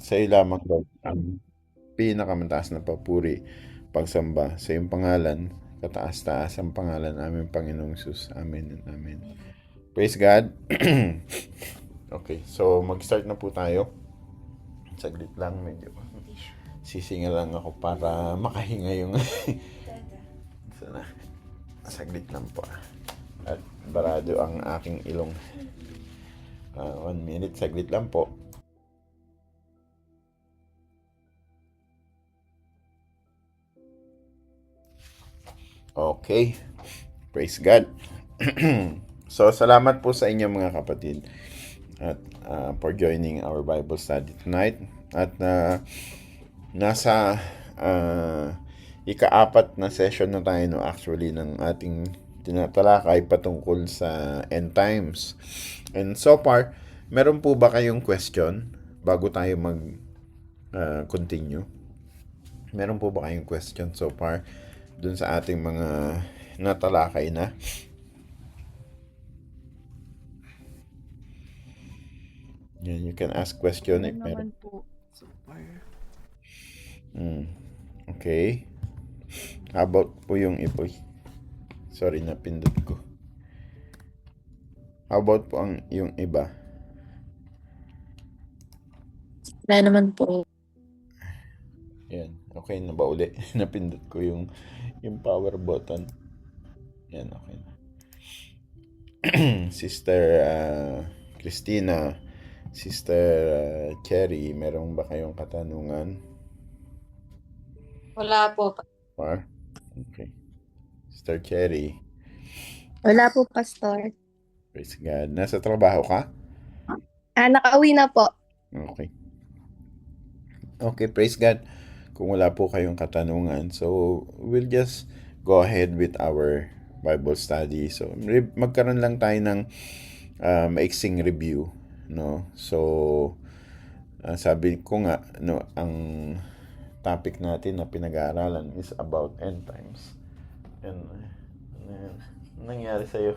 Sa iyo lamang daw ang pinakamataas na papuri, pagsamba sa iyong pangalan, kataas-taas ang pangalan namin Panginoong Sus. Amen and Amen. Praise God. Okay, so mag-start na po tayo. Saglit lang, medyo sisinga lang ako para makahinga yung sana. Saglit lang po. At barado ang aking ilong. 1 minute, saglit lang po. Okay. Praise God. So, salamat po sa inyo mga kapatid at for joining our Bible study tonight. At nasa ika-apat na session na tayo no, actually ng ating tinatalakay patungkol sa end times. And so far, meron po ba kayong question bago tayo mag-continue? Meron po ba kayong question so far dun sa ating mga natalakay na? Yan, you can ask question Wala if meron. naman po so far. Okay. How about po yung ipoy? Sorry, napindot ko. How about po yung iba? Wala naman po. Yan. Okay na ba uli? Napindot ko yung power button. Yan, okay na. Sister Christina, Sister Cherry, meron ba kayong katanungan? Wala po. Or? Okay. Sister Cherry, Wala po, Pastor. praise God. Nasa trabaho ka? Nakauwi na po. Okay. Okay, praise God. Kung wala po kayong katanungan, so we'll just go ahead with our Bible study. So, magkaroon lang tayo ng maiksing review, no? So, sabi ko nga, no, ang topic natin na pinag-aaralan is about end times. And nangyari sa'yo?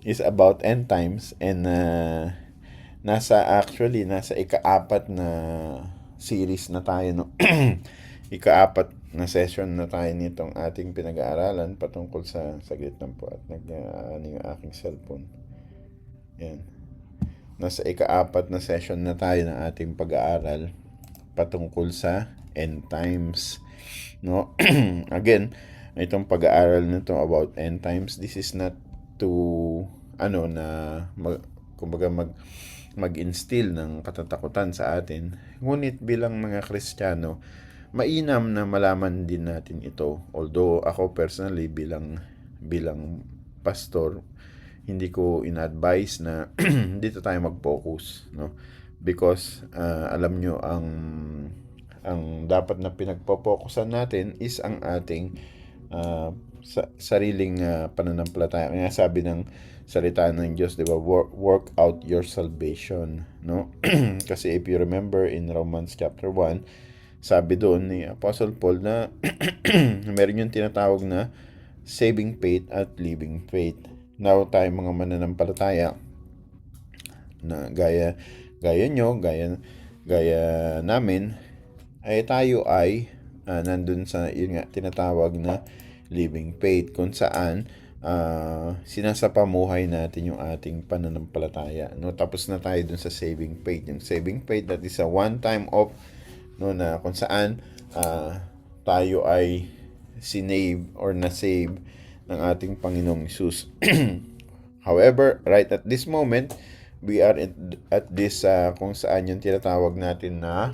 Is about end times and nasa ika-apat na series na tayo, no? Ika-apat na session na tayo nitong ating pinag-aaralan patungkol sa saglit lang po at yung aking cellphone. Yan. Nasa ika-apat na session na tayo ng ating pag-aaral patungkol sa end times, no? Again, itong pag-aaral nito about end times, this is not to kumbaga mag-instill ng katatakutan sa atin. Ngunit bilang mga Kristiyano, mainam na malaman din natin ito. Although ako personally bilang pastor, hindi ko in-advise na dito tayo mag-focus, no? Because alam nyo ang dapat na pinagpo-focusan natin is ang ating sariling pananampalataya. Kaya sabi ng salita ng Diyos, 'di ba? Work out your salvation, no? Kasi if you remember in Romans chapter 1, sabi doon ni Apostle Paul na meron yung tinatawag na saving faith at living faith. Now, tayo mga mananampalataya na gaya namin, ay tayo ay nandun sa yun nga tinatawag na living faith, kung saan sinasapamuhay natin yung ating pananampalataya, no? Tapos na tayo dun sa saving faith. Yung saving faith, that is a one time off, no, na kung saan tayo ay sinave or na-save ng ating Panginoong Hesus. However, right at this moment, we are at this kung saan yung tinatawag natin na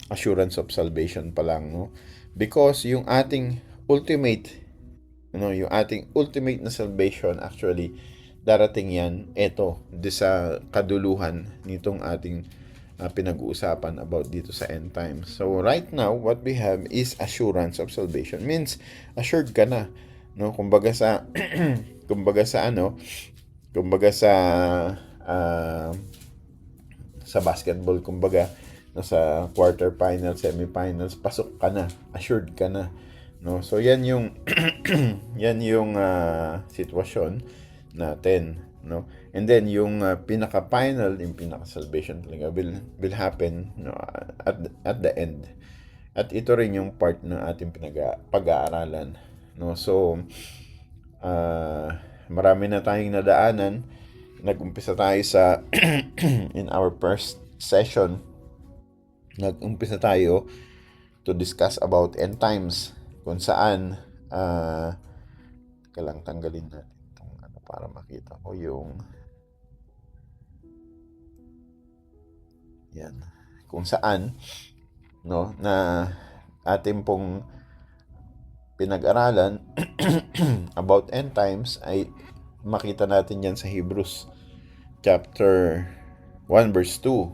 assurance of salvation pa lang, no? Because yung ating ultimate na salvation, actually darating yan sa kaduluhan nitong ating pinag-uusapan about dito sa end times. So right now, what we have is assurance of salvation. Means assured ka na, no? Kumbaga sa sa basketball, kumbaga sa quarter finals, semifinals, pasok ka na, assured ka na, no? So yan yung yan yung sitwasyon natin. no? And then yung pinaka-final, yung pinaka-salvation talaga will happen, no, at the end. At ito rin yung part ng ating pag-aaralan, no? So marami na tayong nadaanan. Nag-umpisa tayo sa in our first session, nag-umpisa tayo to discuss about end times, kung saan teka lang, tanggalin natin itong ano para makita ko yung yan, kung saan, no, na ating pong pinag-aralan about end times ay makita natin yan sa Hebrews chapter 1 verse 2,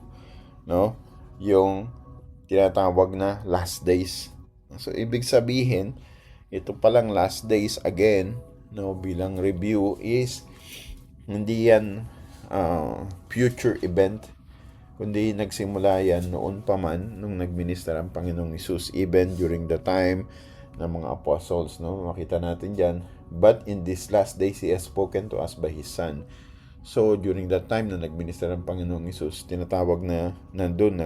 no? Yung tinatawag na last days. So ibig sabihin, ito palang last days again, no, bilang review is hindi yan future event, kundi nagsimula yan noon pa man nung nagminister ang Panginoong Hesus, even during the time ng mga apostles, no? Makita natin diyan, but in this last days He has spoken to us by His Son. So during that time na nagminister ang Panginoong Hesus, tinatawag na nandun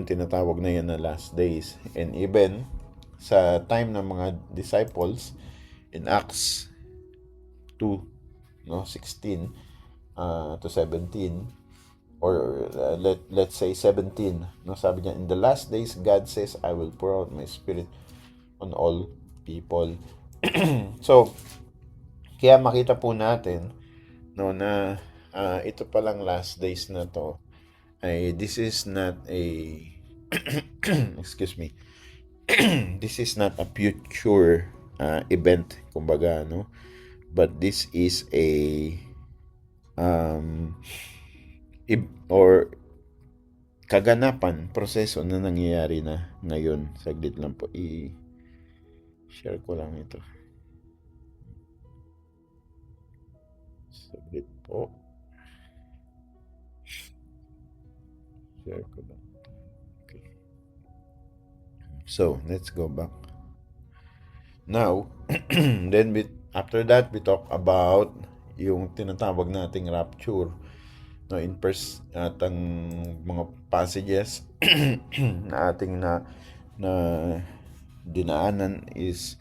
tinatawag na yan na last days. And even sa time ng mga disciples in Acts 2, no, 16 to 17, or let's say 17, no, sabi niya, in the last days God says, I will pour out my spirit on all people. So kaya makita po natin, no, na ito palang last days na to ay this is not a excuse me, this is not a future event, kumbaga, no, but this is a or kaganapan, proseso na nangyayari na ngayon. Saglit lang po, i-share ko lang ito. Saglit po. Share ko lang. Okay. So, let's go back. Now, then after that, we talk about yung tinatawag nating rapture. No, in atang mga passages na ating na dinaanan is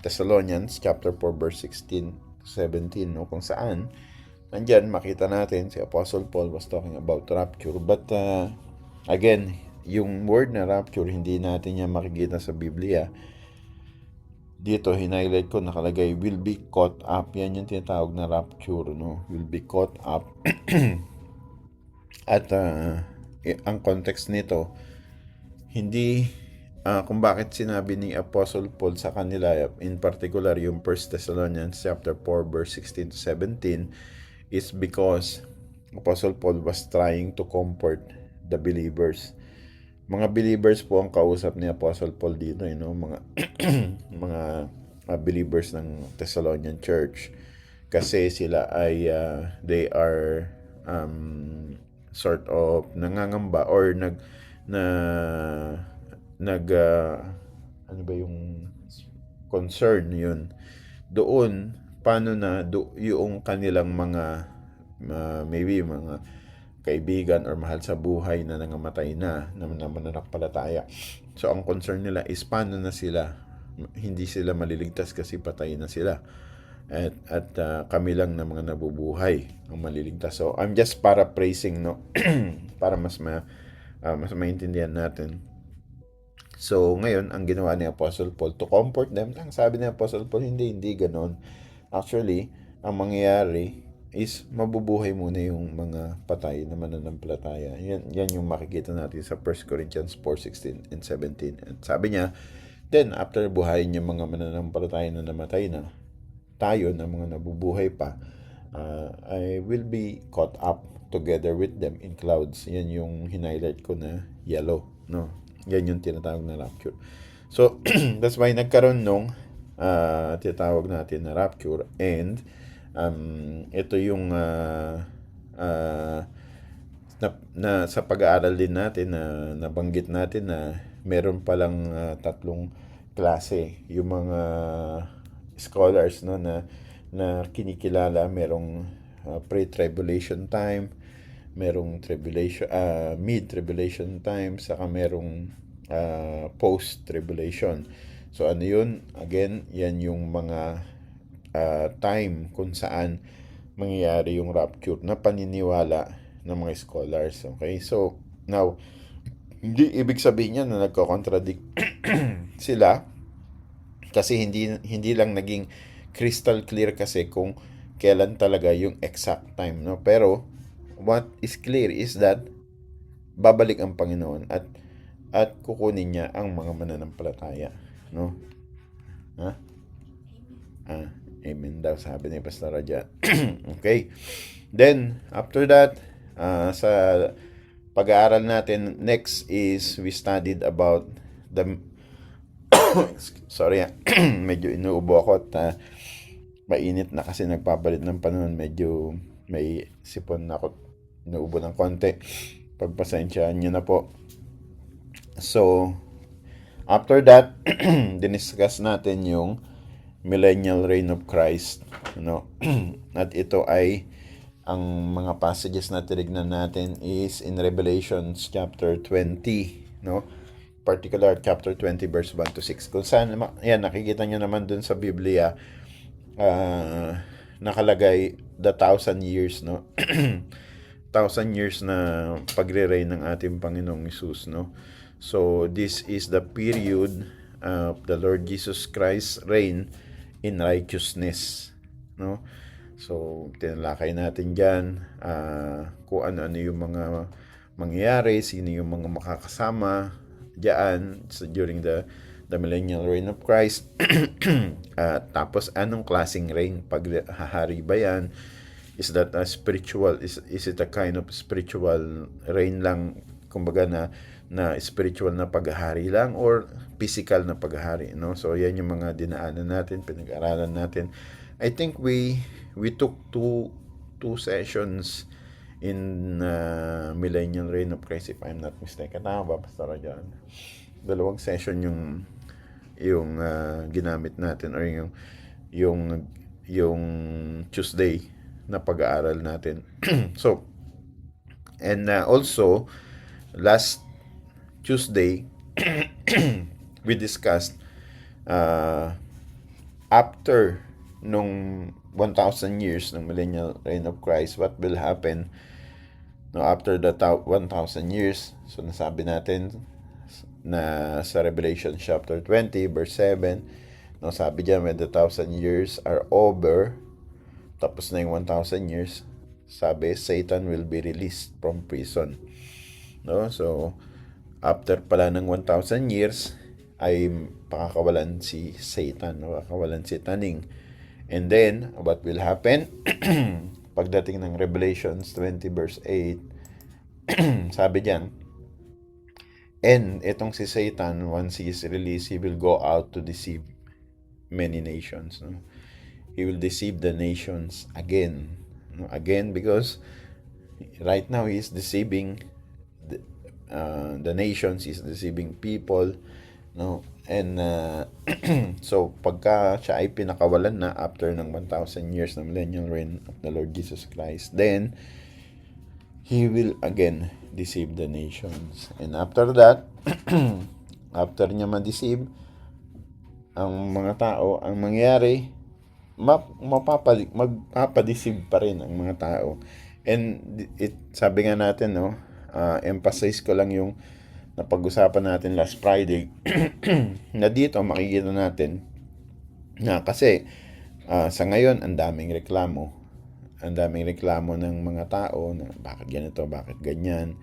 Thessalonians chapter 4 verse 16 to 17, no, kung saan nandyan makita natin si Apostle Paul was talking about rapture, but again, yung word na rapture hindi natin yan makikita sa Biblia. Dito highlight ko, nakalagay will be caught up. Yan yung tinatawag na rapture, no, will be caught up. At ang context nito, hindi kung bakit sinabi ni Apostle Paul sa kanila, in particular yung 1 Thessalonians chapter 4 verse 16 to 17, is because Apostle Paul was trying to comfort the believers. Mga believers po ang kausap ni Apostle Paul dito, you know, mga mga believers ng Thessalonian church, kasi sila ay they are sort of nangangamba or ano ba yung concern yun doon, paano na yung kanilang mga maybe mga kaibigan or mahal sa buhay na nangamatay na mananampalataya. So ang concern nila is paano na sila, hindi sila maliligtas kasi patay na sila, at kami lang na mga nabubuhay ang maliligtas. So I'm just paraphrasing, no, para mas maintindihan natin. So ngayon ang ginawa ni Apostle Paul to comfort them, ang sabi ni Apostle Paul, hindi ganoon. Actually, ang mangyayari is mabubuhay muna yung mga patay na mananampalataya. Yan yung makikita natin sa 1 Corinthians 4:16 and 17. And sabi niya, then after buhayin yung mga mananampalataya na namatay na, tayo na mga nabubuhay pa, I will be caught up together with them in clouds. Yan yung highlight ko na yellow, no? Yan yung tinatawag na rapture. So that's why nagkaroon nung tinatawag natin na rapture. And ito yung na sa pag-aaral din natin na nabanggit natin na meron palang tatlong klase yung mga scholars, no, na kinikilala. Merong pre-tribulation time, merong tribulation, mid-tribulation time, saka merong post-tribulation. So ano yun? Again, yan yung mga time kung saan mangyayari yung rapture na paniniwala ng mga scholars. Okay? So, now, hindi ibig sabihin yan na nagko-contradict sila kasi hindi lang naging crystal clear kasi kung kailan talaga yung exact time, no? Pero what is clear is that babalik ang Panginoon at kukunin niya ang mga mananampalataya, no? Ha? Amen daw sabi ni Pastor Raja. Okay. Then after that, sa pag-aaral natin next is we studied about the sorry, medyo inuubo ako at mainit na kasi nagpapalit ng panahon, medyo may sipon na ako, inuubo ng konti, pagpasensyaan nyo na po. So after that, diniscuss natin yung millennial reign of Christ, no? At ito ay ang mga passages na tinignan natin is in Revelations chapter 20, no? Particular chapter 20 verse 1 to 6. Kung saan, yan, nakikita nyo naman dun sa Biblia, nakalagay the 1,000 years, no? 1,000 years na pagre-reign ng ating Panginoong Hesus, no? So, this is the period of the Lord Jesus Christ's reign in righteousness, no? So, tinalakay natin dyan kung ano-ano yung mga mangyayari, sino yung mga makakasama dyan during the millennial reign of Christ. Tapos, anong klaseng reign? Paghahari ba yan? Is that a spiritual, is it a kind of spiritual reign lang, kumbaga na spiritual na paghahari lang or physical na paghahari, no? So yan yung mga dinaanan natin, pinag-aralan natin. I think we took two sessions in millennial reign of Christ, if I'm not mistaken. Tama ba, Pastor John? 2 session yung ginamit natin, or yung Tuesday na pag-aaral natin. So, and also last Tuesday, we discussed after nung 1,000 years ng millennial reign of Christ, what will happen no, after the 1,000 years. So nasabi natin na sa Revelation chapter 20 verse 7, no, sabi diyan, when the 1,000 years are over, tapos na yung 1,000 years, sabi Satan will be released from prison, no? So after pala ng 1,000 years ay pakakawalan si Satan, no? Pakakawalan si Taning. And then what will happen? Pagdating ng Revelations 20 verse 8, sabi diyan, and itong si Satan, once he is released, he will go out to deceive many nations, no? He will deceive the nations again, no? Again, because right now he is deceiving the nations, is deceiving people, no? And so pagka siya ay pinakawalan na after ng 1,000 years ng millennial reign of the Lord Jesus Christ, then he will again deceive the nations. And after that, after niya ma-deceive ang mga tao, ang mangyayari, magpapadeceive pa rin ang mga tao. And sabi nga natin, no, emphasize ko lang yung napag-usapan natin last Friday na dito makikita natin na kasi sa ngayon ang daming reklamo ng mga tao na bakit ganito, bakit ganyan,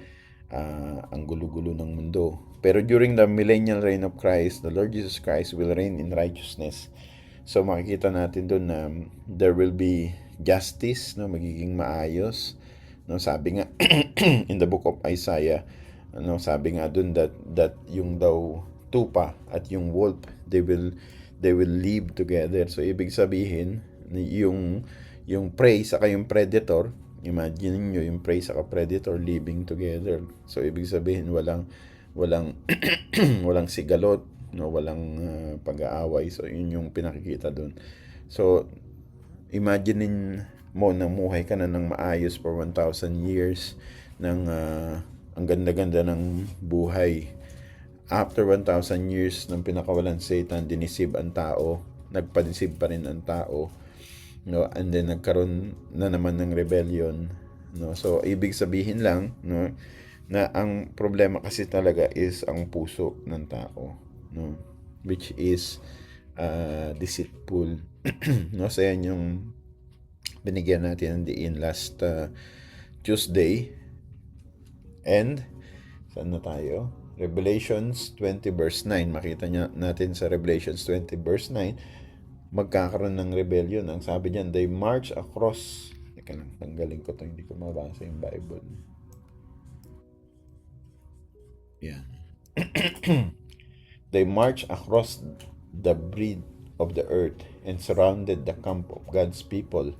ang gulo-gulo ng mundo. Pero during the millennial reign of Christ, the Lord Jesus Christ will reign in righteousness. So makikita natin doon na there will be justice, no, magiging maayos, no? Sabi nga in the book of Isaiah, ano, sabi nga doon that yung daw tupa at yung wolf, they will live together. So ibig sabihin yung prey saka yung predator, imagine niyo yung prey saka predator living together. So ibig sabihin walang walang sigalot, no, walang pag-aaway. So yun yung pinakikita doon. So imagine mo, namuhay ka na ng maayos for 1,000 years, ng ang ganda-ganda ng buhay. After 1,000 years ng pinakawalan Satan, dinisib ang tao, nagpadisib pa rin ang tao, no? And then nagkaroon na naman ng rebellion, no? So ibig sabihin lang, no, na ang problema kasi talaga is ang puso ng tao, no, which is deceitful. No, so yan yung binigyan natin ng diin last Tuesday. And saan na tayo? Revelations 20 verse 9. Makita natin sa Revelations 20 verse 9, magkakaroon ng rebellion. Ang sabi diyan, they march across. Teka lang, tanggalin ko to, hindi ko mabasa yung Bible. Yan. They march across the breadth of the earth and surrounded the camp of God's people,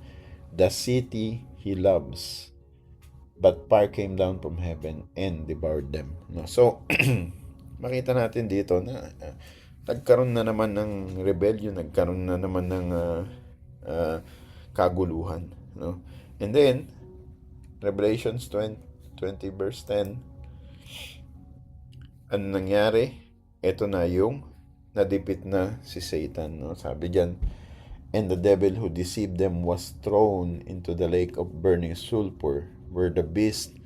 the city he loves. But fire came down from heaven and devoured them. No? So, makita natin dito na nagkaroon na naman ng rebellion, nagkaroon na naman ng kaguluhan. No? And then, Revelations 20 verse 10, ano nangyari? Ito na yung nadipit na si Satan. No? Sabi diyan, and the devil who deceived them was thrown into the lake of burning sulfur, where the beast,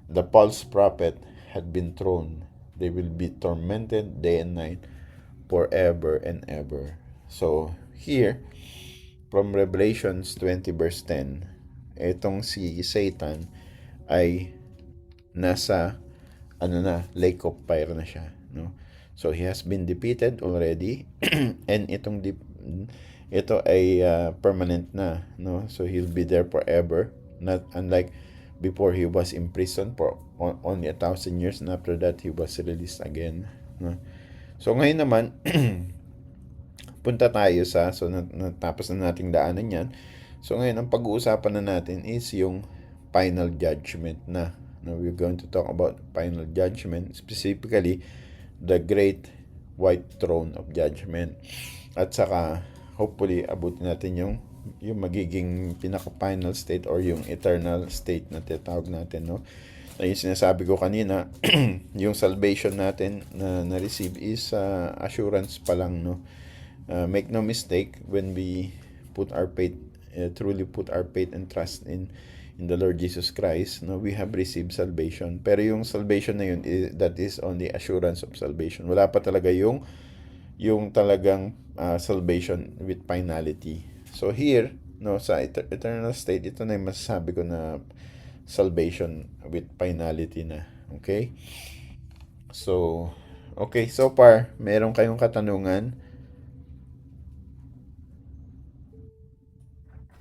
the false prophet, had been thrown. They will be tormented day and night forever and ever. So, here, from Revelations 20 verse 10, itong si Satan ay nasa lake of fire na siya, no? So, he has been defeated already and ito ay permanent na, no? So, he'll be there forever, not unlike before he was imprisoned for only 1,000 years, and after that he was released again, no? So ngayon naman punta tayo sa, so natapos na nating daanan yan. So ngayon ang pag-uusapan na natin is yung final judgment na. Now we're going to talk about final judgment, specifically the great white throne of judgment, at saka hopefully abutin natin yung magiging pinaka-final state or yung eternal state na tinatawag natin, no? Na yung sinasabi ko kanina, yung salvation natin na na-receive is assurance pa lang, no? Make no mistake, when we put our faith, truly put our faith and trust in the Lord Jesus Christ, no, we have received salvation. Pero yung salvation na yun, that is only assurance of salvation. Wala pa talaga yung talagang salvation with finality. So here, no, sa eternal state, ito na yung masasabi ko na salvation with finality na. Okay? So, okay, so far, meron kayong katanungan?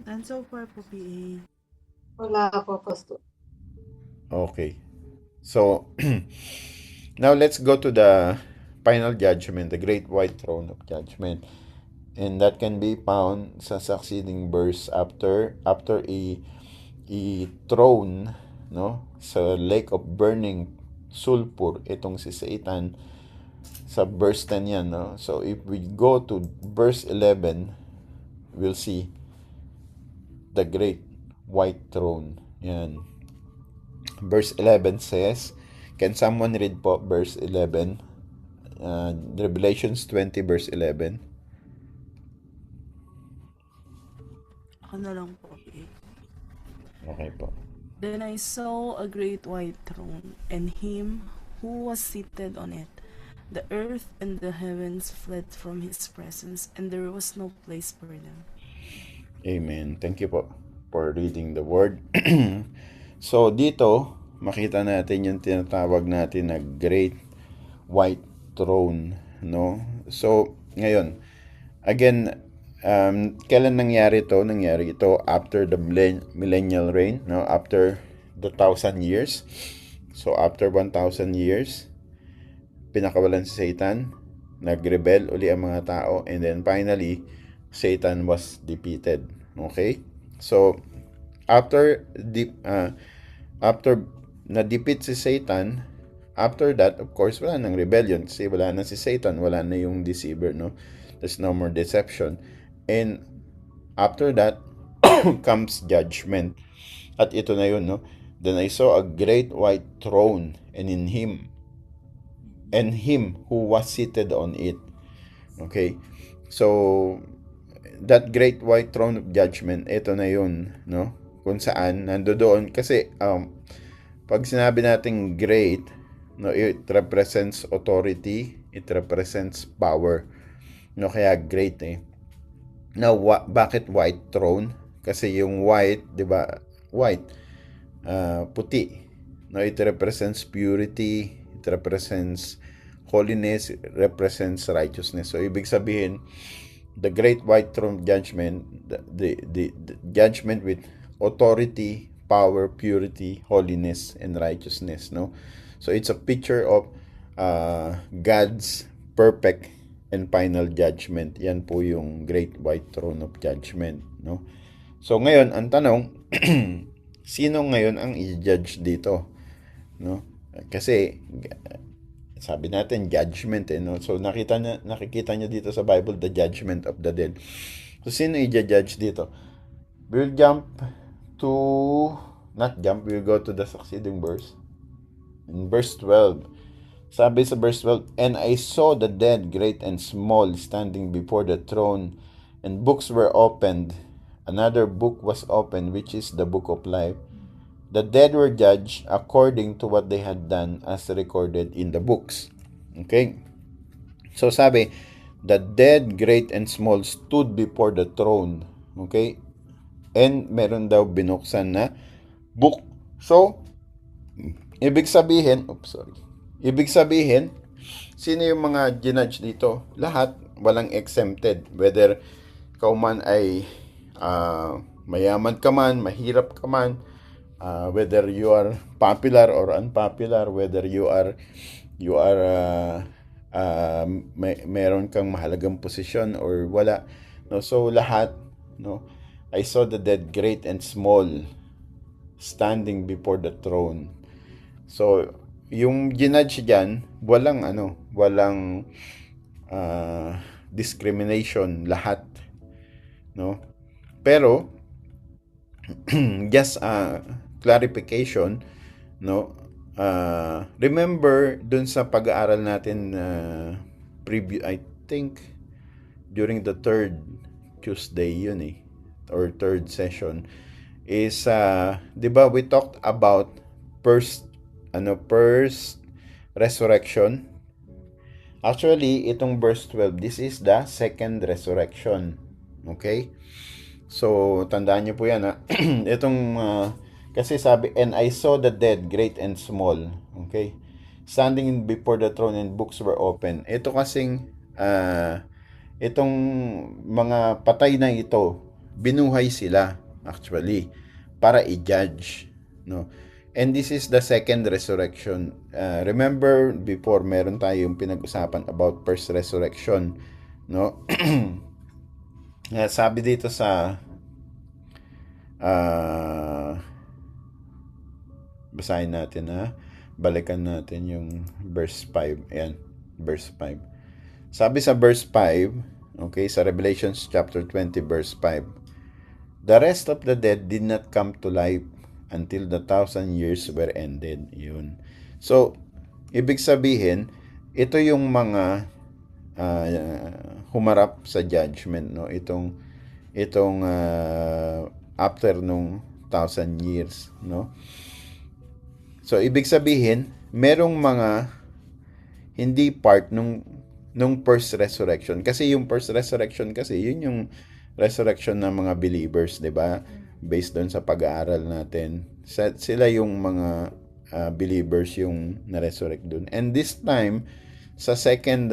And so far po, PA. Wala po, Pastor. Okay. So, now let's go to the final judgment, the great white throne of judgment. And that can be found sa succeeding verse after a throne, no, sa lake of burning sulfur, itong si Satan, sa verse 10 yan, no. So if we go to verse 11, we'll see the great white throne. Yan. Verse 11 says, can someone read po verse 11? Revelations 20 verse 11. Ako na lang po, PA. Okay po. Then I saw a great white throne, and him who was seated on it. The earth and the heavens fled from his presence, and there was no place for them. Amen. Thank you po for reading the word. So, dito, makita natin yung tinatawag natin na great white throne, no? So, ngayon, again, kailan nangyari ito? Nangyari ito after the millennial reign, no? After the 1,000 years. So, after 1,000 years, pinakawalan si Satan, nagrebel uli ang mga tao, and then finally, Satan was defeated. Okay? So, after na-defeat si Satan, after that, of course, wala nang rebellion kasi wala na si Satan, wala na yung deceiver, no? There's no more deception. And after that, comes judgment. At ito na yun, no? Then I saw a great white throne, and in him who was seated on it. Okay? So, that great white throne of judgment, ito na yun, no? Kung saan, nandoon, kasi, pag sinabi natin great, no, it represents authority, it represents power. No, kaya great eh. Now, bakit white throne? Kasi yung white, 'di ba? White, puti. No, it represents purity, it represents holiness, it represents righteousness. So ibig sabihin, the great white throne of judgment, the judgment with authority, power, purity, holiness, and righteousness, no? So it's a picture of God's perfect and final judgment. Yan po yung great white throne of judgment, no? So ngayon, ang tanong, sino ngayon ang i-judge dito, no? Kasi sabi natin judgment, no? So nakikita niyo dito sa Bible the judgment of the dead. So sino i-judge dito? We'll go to the succeeding verse. In verse 12, sabi sa verse 12, and I saw the dead, great and small, standing before the throne, and books were opened. Another book was opened, which is the book of life. The dead were judged according to what they had done, as recorded in the books. Okay? So sabi, the dead, great and small, stood before the throne. Okay? And meron daw binuksan na book. So, ibig sabihin, sino yung mga ginudge dito? Lahat, walang exempted. Whether ikaw man ay mayaman ka man, mahirap ka man, whether you are popular or unpopular, whether you are meron kang mahalagang posisyon or wala. No, so lahat, no. I saw the dead, great and small, standing before the throne. So yung ginudge diyan, walang discrimination, lahat, no? Pero just clarification, no? Remember dun sa pag-aaral natin preview, I think during the third Tuesday yun eh, or third session is 'di ba we talked about first resurrection. Actually, itong verse 12, this is the second resurrection. Okay? So, tandaan niyo po yan, ha? Itong, kasi sabi, and I saw the dead, great and small. Okay? Standing before the throne and books were open. Ito kasing, itong mga patay na ito, binuhay sila, actually, para i-judge. No? And this is the second resurrection. Remember before meron tayong pinag-usapan about first resurrection, no? Sabi dito sa basahin natin, ha. Balikan natin yung verse 5. Ayan, verse 5. Sabi sa verse 5, okay, sa Revelation chapter 20 verse 5. The rest of the dead did not come to life until the 1,000 years were ended. Yun. So, ibig sabihin, ito yung mga humarap sa judgment, no? Itong after nung 1,000 years, no? So, ibig sabihin, merong mga hindi part nung first resurrection. Kasi yung first resurrection kasi, yun yung resurrection ng mga believers, 'di ba? Based doon sa pag-aaral natin, sila yung mga believers yung na-resurrect doon. And this time, sa second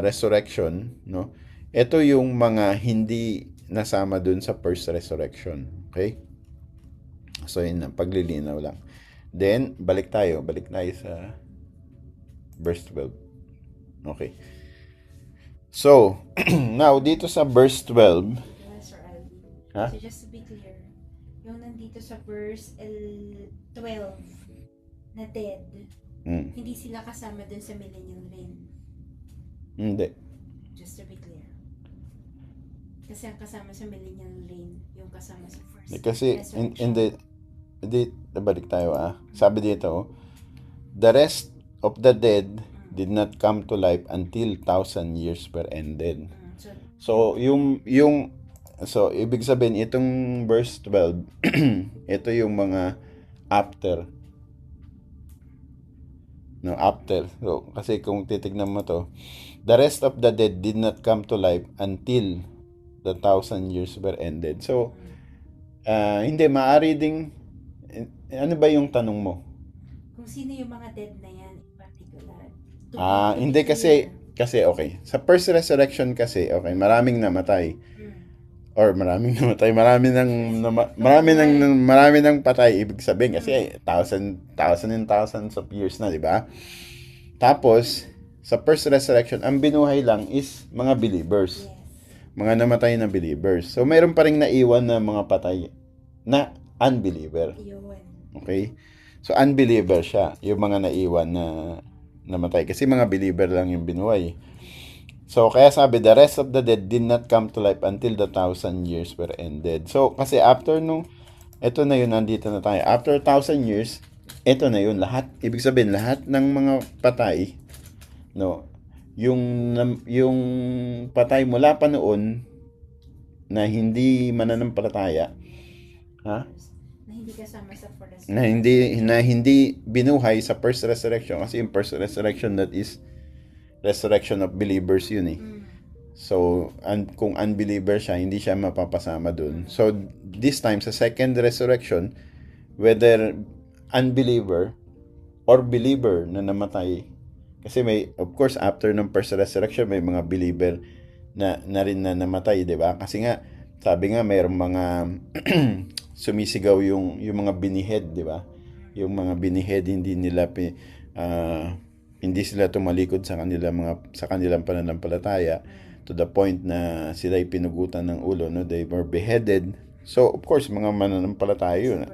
resurrection, no, ito yung mga hindi nasama doon sa first resurrection. Okay? So, yun ang paglilinaw lang. Then, balik tayo sa verse 12. Okay. So, now, dito sa verse 12, Sir Alvin. Ha? So just to be clear, yung nandito sa verse 12 na dead, hindi sila kasama dun sa millennial reign. Hindi. Just to be clear. Kasi ang kasama sa millennial reign, yung kasama sa first Kasi resurrection. balik tayo Sabi dito, the rest of the dead did not come to life until 1,000 years were ended. So, ibig sabihin, itong verse 12, ito yung mga after. No, after. So, kasi kung titignan mo to, the rest of the dead did not come to life until the 1,000 years were ended. So, hindi, maaari ding, ano ba yung tanong mo? Kung sino yung mga dead na yan in particular. Hindi kasi okay. Sa first resurrection kasi, okay, maraming namatay. Or marami nang patay, ibig sabihin kasi thousands of years na, di ba? Tapos sa first resurrection, ang binuhay lang is mga believers. Mga namatay na believers. So mayroon pa ring naiwan na mga patay na unbeliever. Okay? So unbeliever siya, yung mga naiwan na namatay kasi mga believer lang yung binuhay. So, kaya sabi, the rest of the dead did not come to life until the 1,000 years were ended. So, kasi after ito na yun, nandito na tayo. After 1,000 years, ito na yun, lahat. Ibig sabihin, lahat ng mga patay, no, yung patay mula pa noon, na hindi mananampalataya, Na hindi kasama sa first na hindi binuhay sa first resurrection, kasi yung first resurrection, that is resurrection of believers yun So, kung unbeliever siya, hindi siya mapapasama dun. So, this time, sa second resurrection, whether unbeliever or believer na namatay, kasi of course, after ng first resurrection, may mga believer na rin na namatay, di ba? Kasi nga, sabi nga, mayroong mga sumisigaw yung mga binihead, di ba? Yung mga binihead, hindi sila tumalikod sa kanilang pananampalataya to the point na sila'y pinugutan ng ulo, no? They were beheaded. So, of course, mga mananampalataya yun.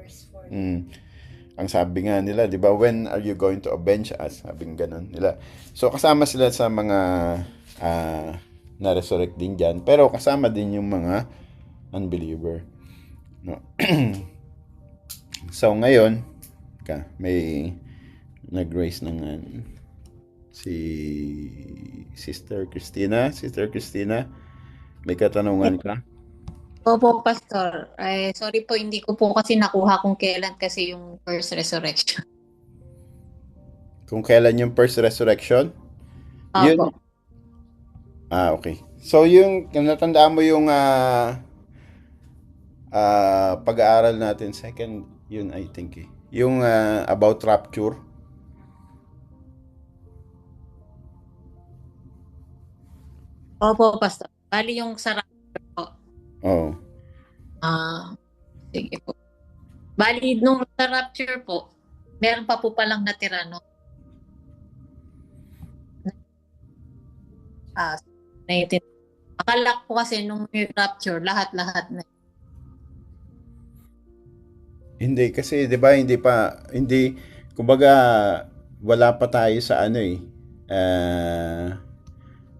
Ang sabi nga nila, di ba, when are you going to avenge us? Sabing ganun nila. So, kasama sila sa mga na-resurrect din dyan. Pero kasama din yung mga unbeliever. No? So, ngayon, may nag-raise ng si Sister Christina. Sister Christina, may katanungan ka? Opo, Pastor. Sorry po, hindi ko po kasi nakuha kung kailan kasi yung first resurrection. Kung kailan yung first resurrection? Opo. Okay. So, yung natandaan mo yung pag-aaral natin, second, yun I think yung about rapture. Opo, Pastor. Bali yung sa rapture po. Oo. Sige po. Bali, nung sa rapture po, meron pa po palang natira, no? Akala ko kasi nung rapture, lahat-lahat na. Hindi, kasi 'di ba kumbaga wala pa tayo sa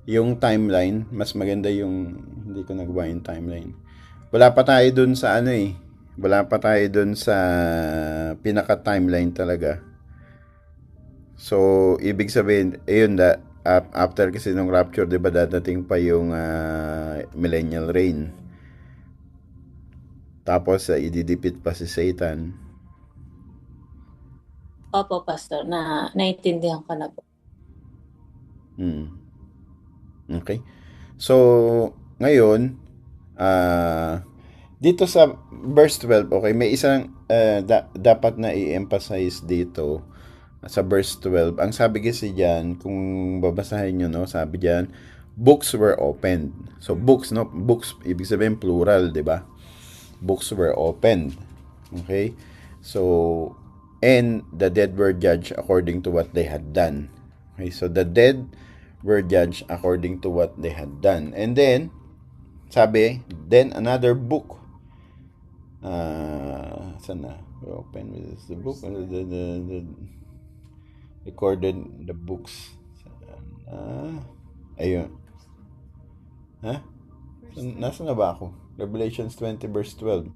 yung timeline. Mas maganda yung hindi ko nagawa yung timeline. Wala pa tayo dun sa wala pa tayo dun sa pinaka timeline talaga. So ibig sabihin ayun after kasi nung rapture, 'di ba, dadating pa yung millennial reign. Tapos ididipit pa si Satan. Opo, Pastor. Naintindihan ko na po. Okay. So, ngayon, dito sa verse 12, okay, may isang dapat na i-emphasize dito sa verse 12. Ang sabi kasi diyan, kung babasahin niyo, no, sabi diyan, books were opened. So, books, no? Books, ibig sabihin plural, di ba? Books were opened. Okay? So, and the dead were judged according to what they had done. Okay? So, the dead were judged according to what they had done. And then, sabi, then another book. Saan na? Open with the book. The recorded the books. Ayun. Nasa na ba ako? Revelations 20 verse 12.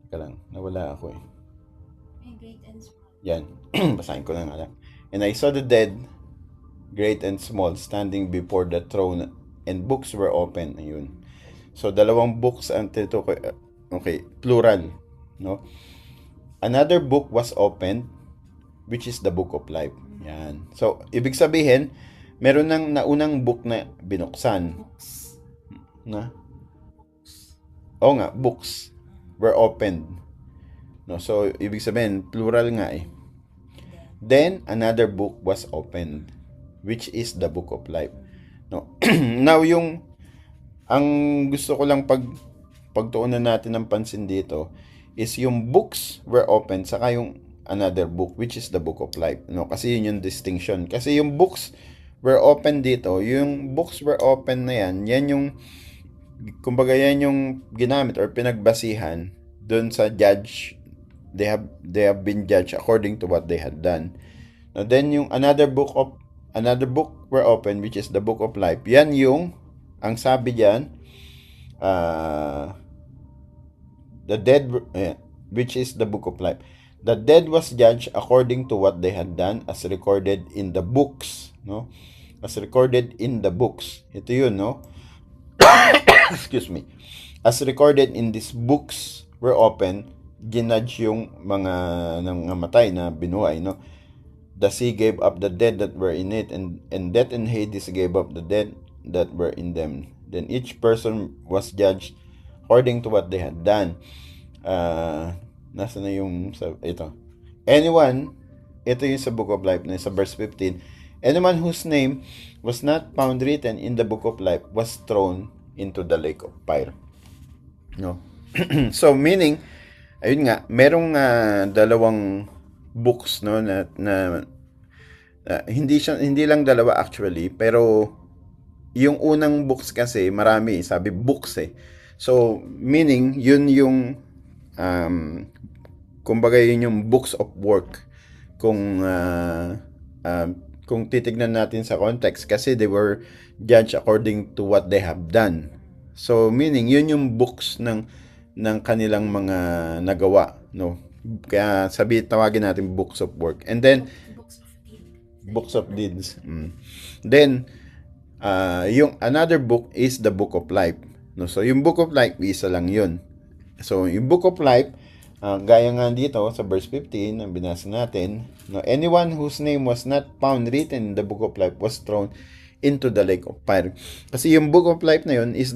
Teka lang, nawala ako eh. May great and small. Yan. Basahin ko na nga lang. And I saw the dead, great and small, standing before the throne, and books were open. Ayun. So, dalawang books ang tinutukoy. Okay, plural. No? Another book was opened, which is the book of life. Yan. So, ibig sabihin, meron ng naunang book na binuksan. Books. Na? Oo nga, books were opened. No, so, ibig sabihin, plural nga eh. Then, another book was opened, which is the book of life. No? Now, ang gusto ko lang pagtuunan natin ng pansin dito is yung books were opened, saka yung another book, which is the book of life. No? Kasi yun yung distinction. Kasi yung books were open dito, yung books were open na yan yung, kumbaga yan yung ginamit or pinagbasihan dun sa judge. They have been judged according to what they had done. Now, then yung another book were open, which is the book of life. Yan yung ang sabi diyan, the dead, which is the book of life. The dead was judged according to what they had done, as recorded in the books, no? As recorded in the books. Ito yun, no? Excuse me. As recorded in these books were open, ginudge yung mga nangamatay na binuhay, no? The sea gave up the dead that were in it, and death and Hades gave up the dead that were in them. Then each person was judged according to what they had done. Nasa na yung ito. Anyone, ito yung sa book of life na sa verse 15. Anyone whose name was not found written in the book of life was thrown into the lake of fire. No. So meaning, ayun nga, merong dalawang books, no, na hindi lang dalawa actually, pero yung unang books kasi marami, sabi books eh. So meaning yun yung kumbaga yun yung books of work kung titignan natin sa context, kasi they were judged according to what they have done. So meaning yun yung books ng kanilang mga nagawa, no? Kaya tawagin natin books of work. And then books of deeds. Then yung another book is the book of life, no? So yung book of life, isa lang yun. So yung book of life, gaya nga dito sa verse 15 ang binasa natin, no, anyone whose name was not found written in the book of life was thrown into the lake of fire. Kasi yung book of life na yun is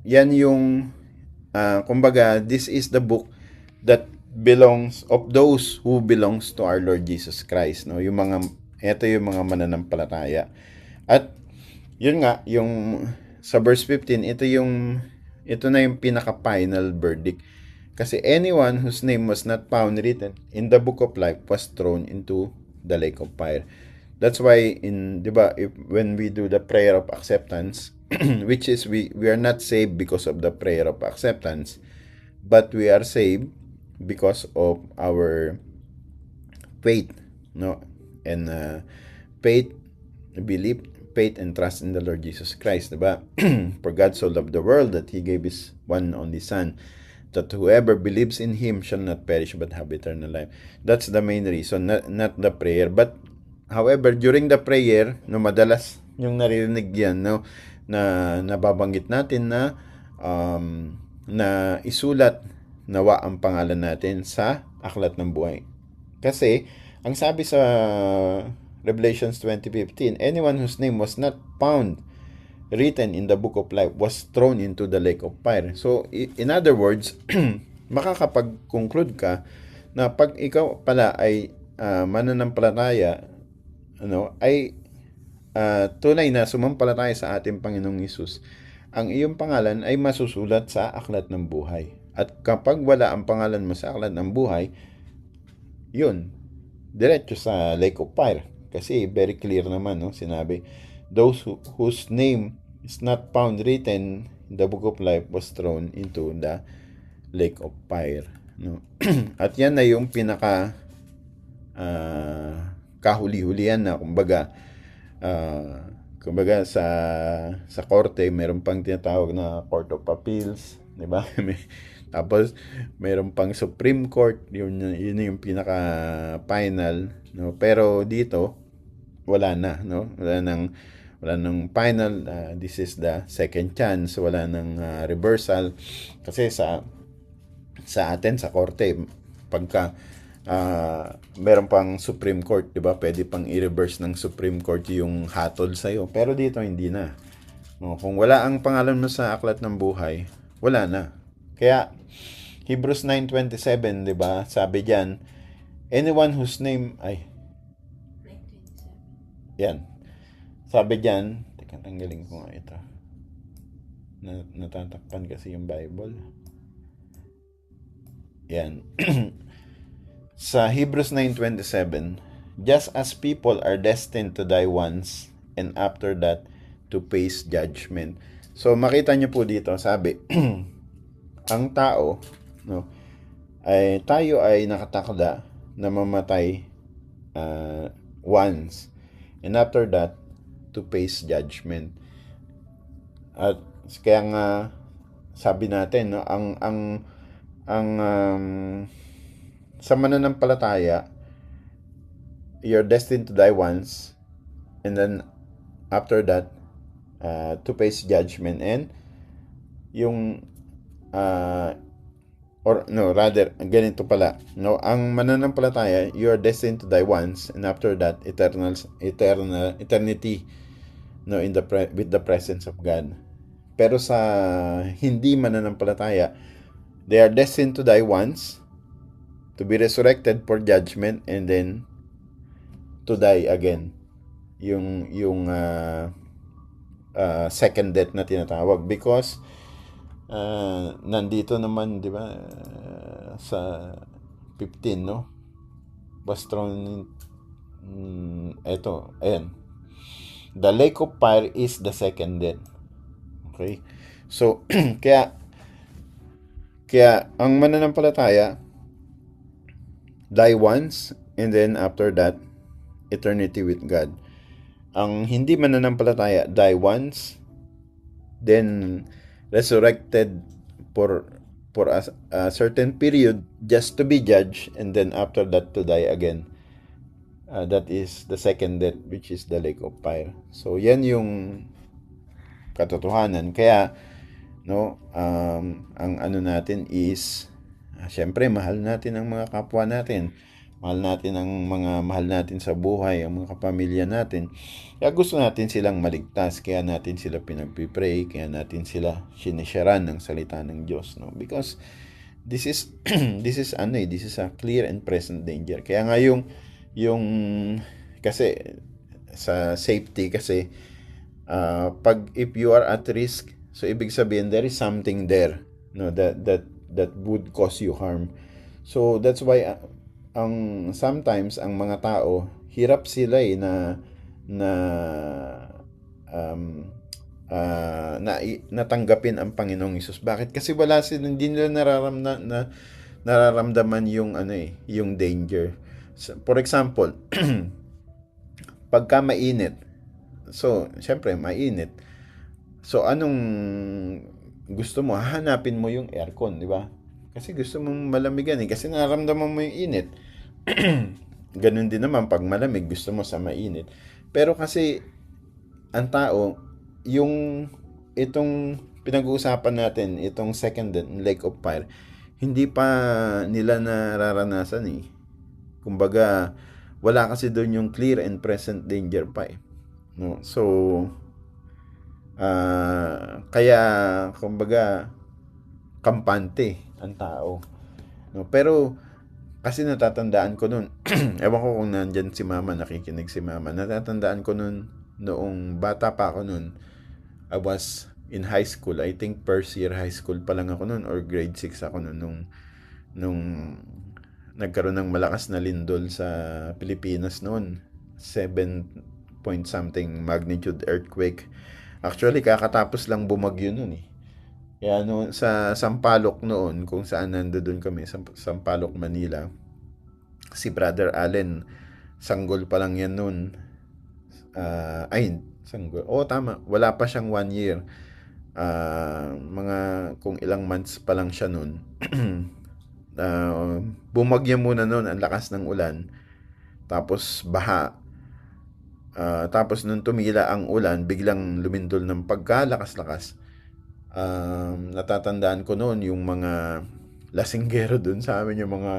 yan yung kumbaga, this is the book that belongs of those who belongs to our Lord Jesus Christ, no? Ito yung mga mananampalataya. At yun nga, yung sa verse 15, ito na yung pinaka-final verdict. Kasi anyone whose name was not found written in the book of life was thrown into the lake of fire. That's why when we do the prayer of acceptance, which is we are not saved because of the prayer of acceptance, but we are saved because of our faith, no? And faith, belief, faith and trust in the Lord Jesus Christ, diba? For God so loved the world that He gave His one and only Son, that whoever believes in Him shall not perish but have eternal life. That's the main reason, not the prayer. But however, during the prayer, no, madalas yung naririnig yan, no, na nababanggit natin na isulat nawa ang pangalan natin sa aklat ng buhay. Kasi ang sabi sa Revelations 20:15, anyone whose name was not found written in the book of life was thrown into the lake of fire. So in other words, makakapag-conclude ka na pag ikaw pala ay mananampalataya, ay tunay na sumampalataya sa ating Panginoong Hesus, ang iyong pangalan ay masusulat sa aklat ng buhay. At kapag wala ang pangalan mo sa aklat ng buhay, yun, diretso sa lake of fire. Kasi very clear naman, no? Sinabi, those whose name is not found written in the book of life was thrown into the lake of fire, no? At yan na yung pinaka kahuli-hulihan na, kumbaga kumbaga sa korte, meron pang tinatawag na Court of Appeals, 'di ba? Tapos meron pang Supreme Court, yun yung pinaka final, no? Pero dito wala na, no? Wala nang final, this is the second chance, wala nang reversal kasi sa atin sa korte pagka meron pang Supreme Court, 'di ba? Pwede pang i-reverse ng Supreme Court yung hatol sa iyo. Pero dito hindi na. No, kung wala ang pangalan mo sa aklat ng buhay, wala na. Kaya Hebrews 9:27, 'di ba? Sabi diyan, anyone whose name ay 9:27. yan. Sabi diyan, teka, tanggalin ko nga ito. Natatakpan kasi yung Bible. Yan. Sa Hebrews 9:27, just as people are destined to die once and after that to face judgment. So makita niyo po dito, sabi, ang tao, no, tayo ay nakatakda na mamatay once and after that to face judgment. At kaya nga sabi natin, no, ang sa mananampalataya, you're destined to die once and then after that to face judgment. And yung or no, rather ganito pala, no, ang mananampalataya, you are destined to die once and after that eternity, no, with the presence of God. Pero sa hindi mananampalataya, they are destined to die once, to be resurrected for judgment, and then to die again. Yung second death na tinatawag, because nandito naman, di ba, sa 15, no? Bastron, eto, ayan. The lake of fire is the second death. Okay? So, kaya ang mananampalataya, die once, and then after that, eternity with God. Ang hindi mananampalataya, die once, then resurrected for a certain period just to be judged, and then after that to die again. That is the second death, which is the lake of fire. So, yan yung katotohanan. Kaya, no, ang ano natin is, syempre, mahal natin ang mga kapwa natin. Mahal natin ang mga mahal natin sa buhay, ang mga kapamilya natin. Kaya gusto natin silang maligtas, kaya natin sila pinagpipray, kaya natin sila sinisharan ng salita ng Diyos, no? Because this is this is a clear and present danger. Kaya nga yung kasi sa safety kasi pag if you are at risk, so ibig sabihin there is something there, no, that would cause you harm. So that's why sometimes ang mga tao hirap sila natanggapin ang Panginoong Hesus. Bakit? Kasi wala sila, hindi nila nararamdaman yung yung danger. So, for example, pagka mainit, so syempre mainit, so anong gusto mo? Hahanapin mo yung aircon, di ba? Kasi gusto mong malamigan kasi nararamdaman mo yung init. Ganun din naman pag malamig, gusto mo sa mainit. Pero kasi ang tao, itong pinag-uusapan natin, itong second lake of fire, hindi pa nila nararanasan eh. Kumbaga, wala kasi doon yung clear and present danger pa eh. No? So, kaya, kumbaga, kampante ang tao. No? Pero, kasi natatandaan ko nun, ewan ko kung nandyan si mama, nakikinig si mama, natatandaan ko nun, noong bata pa ako nun, I was in high school, I think first year high school pa lang ako nun, or grade 6 ako nun, nung nagkaroon ng malakas na lindol sa Pilipinas noon, 7 point something magnitude earthquake. Actually, kakatapos lang bumagyo nun eh. Kaya no, sa Sampaloc noon, kung saan nandoon kami, sa Sampaloc, Manila, si Brother Allen, sanggol pa lang yan noon. Tama. Wala pa siyang 1 year. Mga kung ilang months pa lang siya nun. Bumagyo muna nun, ang lakas ng ulan. Tapos baha. Tapos nung tumila ang ulan, biglang lumindol ng pagkalakas-lakas. Natatandaan ko noon yung mga lasinggero dun sa amin, yung mga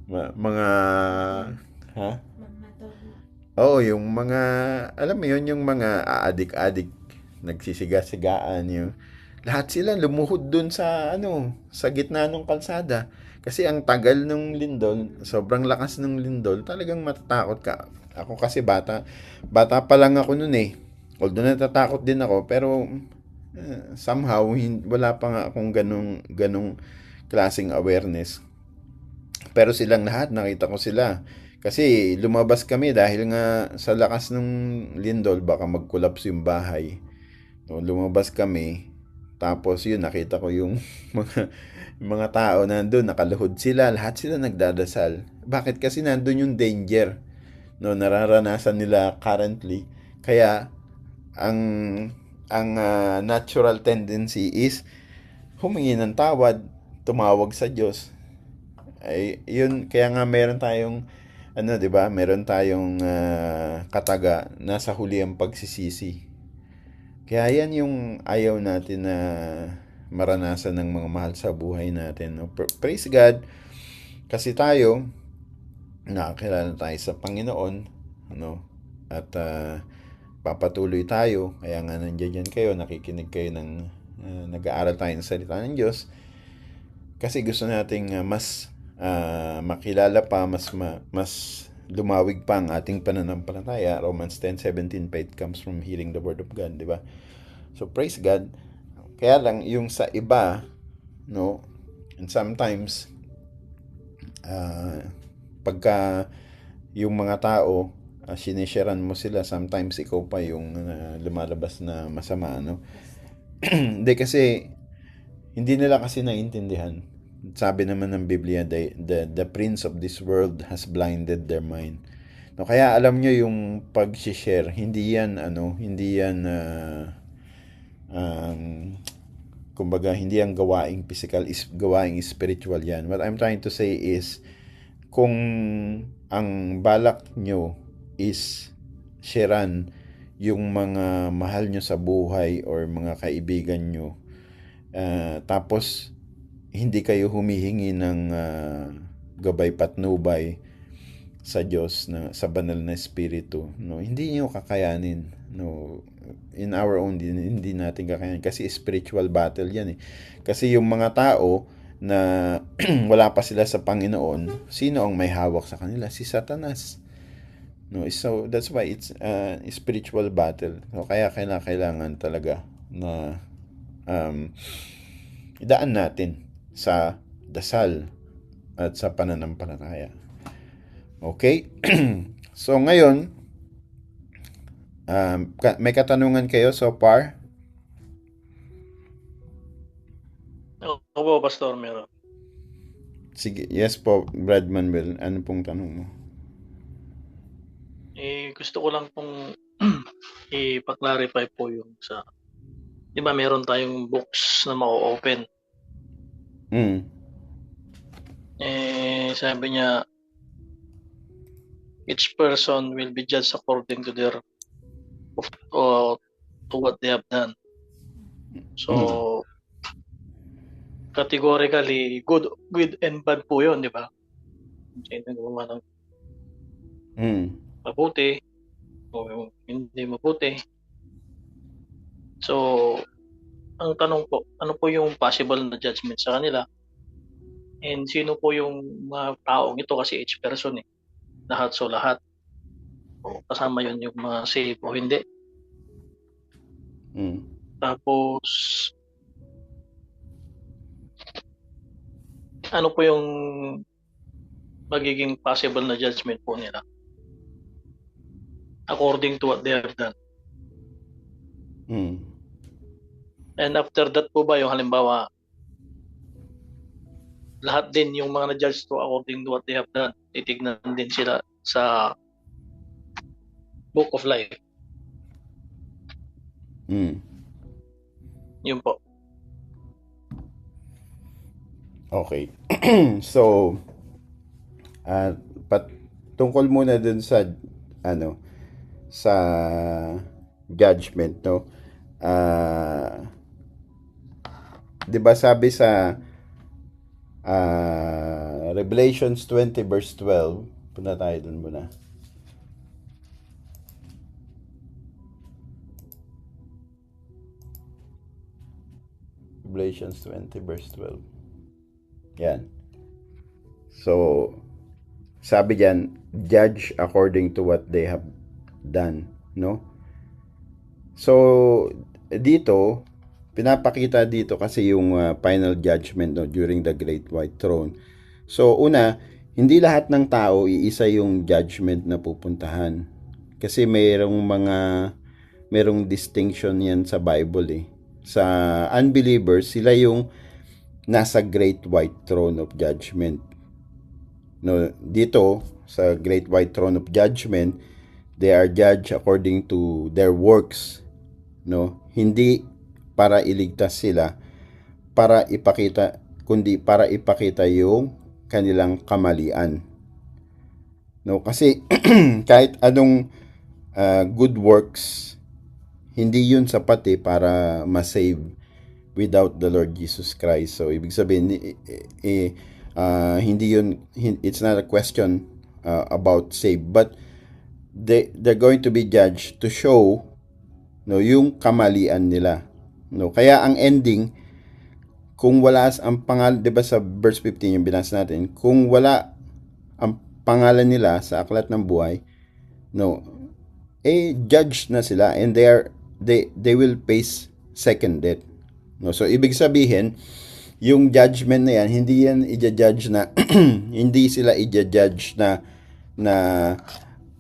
ha? Mga tol. Oo, yung mga, alam mo yun, yung mga aadik-adik, nagsisiga-sigaan, yung, lahat sila lumuhod dun sa, sa gitna ng kalsada. Kasi ang tagal ng lindol, sobrang lakas ng lindol, talagang matatakot ka. Ako kasi bata pa lang ako nun eh. Although natatakot din ako, pero somehow, wala pa nga akong ganong klaseng awareness. Pero silang lahat, nakita ko sila. Kasi lumabas kami dahil nga sa lakas ng lindol, baka mag-collapse yung bahay. No, lumabas kami, tapos yun, nakita ko yung mga tao nandun, nakaluhod sila, lahat sila nagdadasal. Bakit? Kasi nandun yung danger, no, nararanasan nila currently. Kaya, ang natural tendency is humingi ng tawad, tumawag sa Diyos. Ay, yun, kaya nga meron tayong 'di ba? Meron tayong kataga, nasa huli ang pagsisisi. Kaya yan yung ayaw natin na maranasan ng mga mahal sa buhay natin. No? Praise God, kasi tayo, nakakilala tayo sa Panginoon, no? At papatuloy tayo, kaya nga nandiyan kayo, nakikinig kayo ng nag-aaral tayo ng salita ng Diyos, kasi gusto nating mas makilala pa, mas lumawig pa ang ating pananampalataya. Romans 10:17, faith comes from hearing the word of God, di ba? So praise God. Kaya lang yung sa iba, no, and sometimes pagka yung mga tao sinisharean mo sila, sometimes ikaw pa yung lumalabas na masama, no? Hindi, kasi hindi nila kasi naiintindihan. Sabi naman ng Biblia, the prince of this world has blinded their mind. No, kaya alam nyo yung pag-share, hindi yan kumbaga, hindi ang gawaing physical, is gawaing spiritual yan. What I'm trying to say is, kung ang balak nyo is sharean yung mga mahal nyo sa buhay or mga kaibigan nyo, tapos hindi kayo humihingi ng gabay patnubay sa Diyos, na sa banal na espiritu, no, hindi niyo kakayanin, no, in our own, hindi natin kakayanin, kasi spiritual battle yan eh. Kasi yung mga tao na wala pa sila sa Panginoon, sino ang may hawak sa kanila? Si Satanas, no. So that's why it's spiritual battle. So kaya kailangan talaga na idaan natin sa dasal at sa pananampalataya. Okay? So ngayon, may katanungan kayo so far? Ako po, Pastor, meron. Sige, yes po, Brad Manuel. Ano pong tanong mo? Gusto ko lang pong ipa-clarify po yung sa, di ba meron tayong books na mako-open. Sabi niya, each person will be judged according to their to what they have done. So, categorically, good and bad po yun, di ba? Sino gumawa ng mabuti o hindi mabuti. So, ang tanong po, ano po yung possible na judgment sa kanila? And sino po yung mga taong ito, kasi each person eh. Lahat. O, kasama yun yung mga save o hindi. Tapos, ano po yung magiging possible na judgment po nila according to what they have done. And after that po ba, yung halimbawa, lahat din yung mga na-judge to according to what they have done, titignan din sila sa Book of Life. Mm. Yun po. Okay. So, ah pat tungkol muna dun sa ano, sa judgment, no? 'Di ba sabi sa Revelations 20 verse 12, punta tayo dun muna. Revelations 20 verse 12. Yan. So, sabi diyan, judge according to what they have done, no? So, dito, pinapakita dito kasi yung final judgment, no, during the great white throne. So, una, hindi lahat ng tao iisa yung judgment na pupuntahan. Kasi merong distinction yan sa Bible eh. Sa unbelievers, sila yung nasa great white throne of judgment. No, dito sa great white throne of judgment, they are judged according to their works, no? Hindi para iligtas sila, kundi para ipakita yung kanilang kamalian. No, kasi kahit anong good works, hindi yun sapat para ma-save without the Lord Jesus Christ. So ibig sabihin, hindi yun, it's not a question about save, but they're going to be judged to show, no, yung kamalian nila, no? Kaya ang ending, kung wala ang pangalan, 'di ba sa verse 15 yung binasa natin, kung wala ang pangalan nila sa aklat ng buhay, no, judge na sila, and they will face second death, no? So ibig sabihin, yung judgment na yan, hindi yan i-judge na hindi sila i-judge na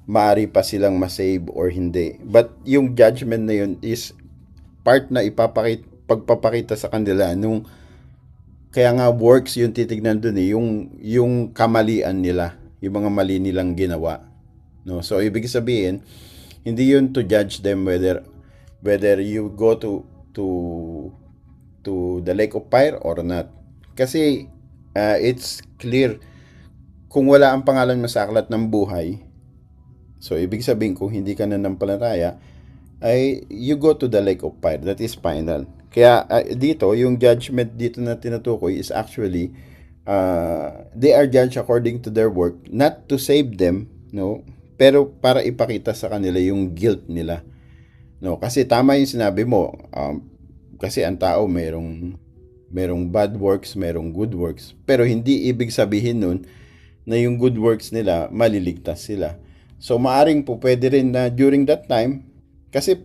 maaari pa silang masave or hindi. But yung judgment na yun is part na pagpapakita sa kanila nung, kaya nga works yung titignan dun eh, yung kamalian nila, yung mga mali nilang ginawa, no? So ibig sabihin, hindi yun to judge them whether you go to the lake of fire or not. Kasi it's clear, kung wala ang pangalan mo sa aklat ng buhay, so ibig sabihin kung hindi ka nanampalataya, ay you go to the lake of fire. That is final. Kaya dito, yung judgment dito na tinutukoy is actually they are judged according to their work, not to save them, no, pero para ipakita sa kanila yung guilt nila, no? Kasi tama yung sinabi mo, kasi ang tao merong bad works, merong good works, pero hindi ibig sabihin nun na yung good works nila maliligtas sila. So maaring po pwede rin na during that time, kasi